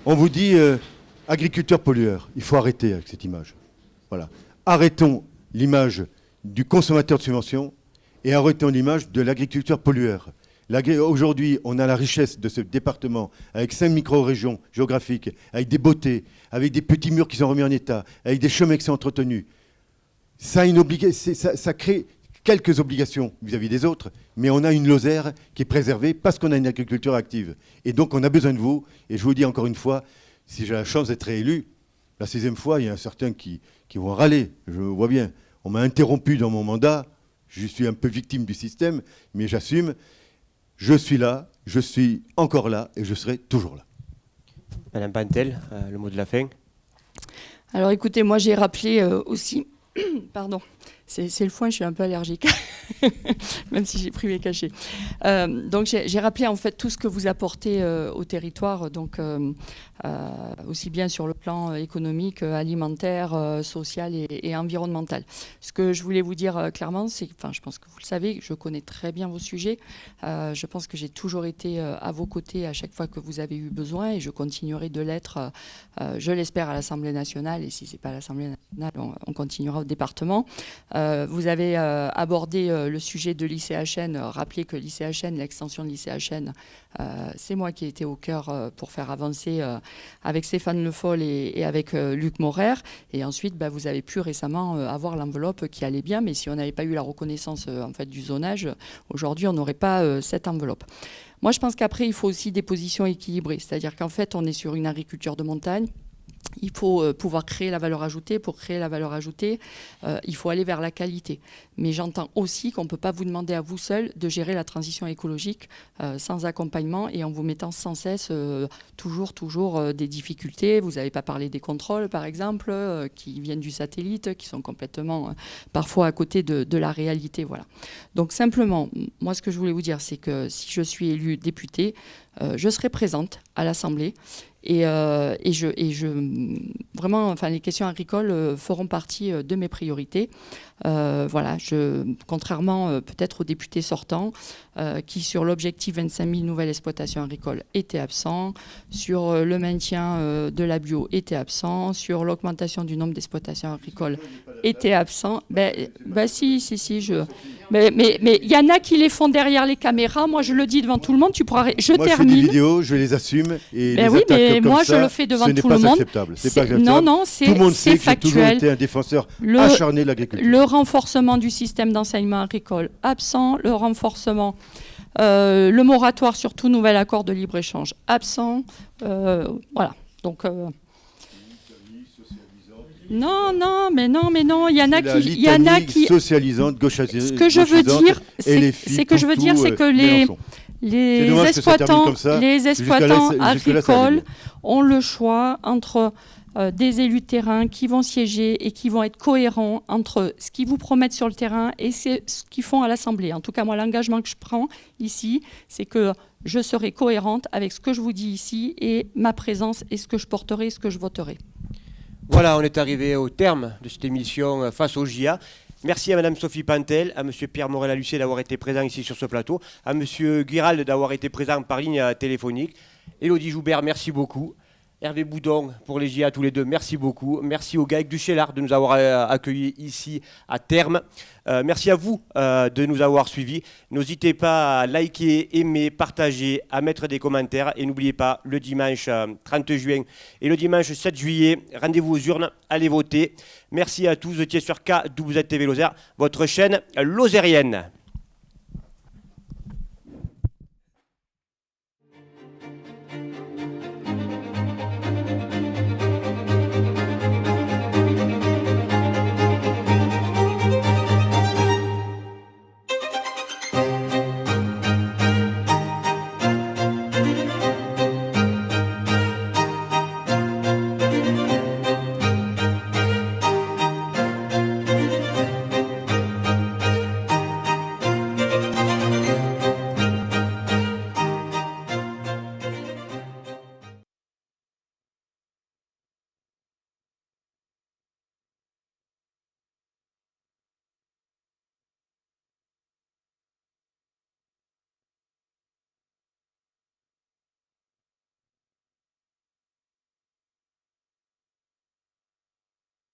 on vous dit agriculteur pollueur. Il faut arrêter avec cette image. Voilà. Arrêtons l'image du consommateur de subventions et arrêtons l'image de l'agriculteur pollueur. Aujourd'hui, on a la richesse de ce département avec 5 micro-régions géographiques, avec des beautés, avec des petits murs qui sont remis en état, avec des chemins qui sont entretenus. Ça crée quelques obligations vis-à-vis des autres, mais on a une Lozère qui est préservée parce qu'on a une agriculture active. Et donc, on a besoin de vous. Et je vous dis encore une fois, si j'ai la chance d'être réélu, la 6e fois, il y en a certains qui vont râler, je vois bien. On m'a interrompu dans mon mandat, je suis un peu victime du système, mais j'assume. Je suis là, je suis encore là et je serai toujours là. Madame Pantel, le mot de la fin. Alors écoutez, moi j'ai rappelé aussi, pardon, c'est le foin, je suis un peu allergique, même si j'ai pris mes cachets. Donc j'ai rappelé en fait tout ce que vous apportez au territoire, donc aussi bien sur le plan économique, alimentaire, social et environnemental. Ce que je voulais vous dire clairement, c'est, enfin je pense que vous le savez, je connais très bien vos sujets. Je pense que j'ai toujours été à vos côtés à chaque fois que vous avez eu besoin et je continuerai de l'être, je l'espère, à l'Assemblée nationale, et si ce n'est pas à l'Assemblée nationale, on continuera au département. Vous avez abordé le sujet de l'ICHN, rappelez que l'ICHN, l'extension de l'ICHN, c'est moi qui ai été au cœur pour faire avancer avec Stéphane Le Foll et avec Luc Morer. Et ensuite, vous avez pu récemment avoir l'enveloppe qui allait bien, mais si on n'avait pas eu la reconnaissance en fait, du zonage, aujourd'hui, on n'aurait pas cette enveloppe. Moi, je pense qu'après, il faut aussi des positions équilibrées, c'est-à-dire qu'en fait, on est sur une agriculture de montagne. Il faut pouvoir créer la valeur ajoutée. Pour créer la valeur ajoutée, il faut aller vers la qualité. Mais j'entends aussi qu'on ne peut pas vous demander à vous seul de gérer la transition écologique sans accompagnement et en vous mettant sans cesse toujours des difficultés. Vous n'avez pas parlé des contrôles, par exemple, qui viennent du satellite, qui sont complètement parfois à côté de la réalité. Voilà. Donc simplement, moi ce que je voulais vous dire, c'est que si je suis élue députée, je serai présente à l'Assemblée. Vraiment, enfin, les questions agricoles feront partie de mes priorités. Voilà, contrairement peut-être aux députés sortants, qui sur l'objectif 25 000 nouvelles exploitations agricoles étaient absents, sur le maintien de la bio étaient absents, sur l'augmentation du nombre d'exploitations agricoles étaient absents. Si, mais il y en a qui les font derrière les caméras. Moi, je le dis devant tout le monde. Je Moi, termine. je fais des vidéos, je les assume et les oui, attaques mais comme moi, ça, je le fais devant ce n'est tout pas le monde. acceptable. C'est pas acceptable. Non, Tout le monde sait que j'ai toujours factuel. été un défenseur acharné de l'agriculture. Le renforcement du système d'enseignement agricole absent, le renforcement, le moratoire sur tout nouvel accord de libre-échange absent. Voilà. Donc. Non, il y en a qui socialisante, gauchisante. Ce que je veux dire, c'est que les exploitants agricoles ont le choix entre des élus de terrain qui vont siéger et qui vont être cohérents entre ce qu'ils vous promettent sur le terrain et ce qu'ils font à l'Assemblée. En tout cas, moi, l'engagement que je prends ici, c'est que je serai cohérente avec ce que je vous dis ici et ma présence et ce que je porterai et ce que je voterai. Voilà, on est arrivé au terme de cette émission Face au JA. Merci à Madame Sophie Pantel, à Monsieur Pierre Morel-Alussier d'avoir été présent ici sur ce plateau, à Monsieur Guirald d'avoir été présent par ligne téléphonique. Élodie Joubert, merci beaucoup. Hervé Boudon pour les JA tous les deux, merci beaucoup. Merci au GAEC du Cheylard de nous avoir accueillis ici à Termes. Merci à vous de nous avoir suivis. N'hésitez pas à liker, aimer, partager, à mettre des commentaires. Et n'oubliez pas, le dimanche 30 juin et le dimanche 7 juillet, rendez-vous aux urnes, allez voter. Merci à tous, vous étiez sur KWZ TV Lozère, votre chaîne lozérienne.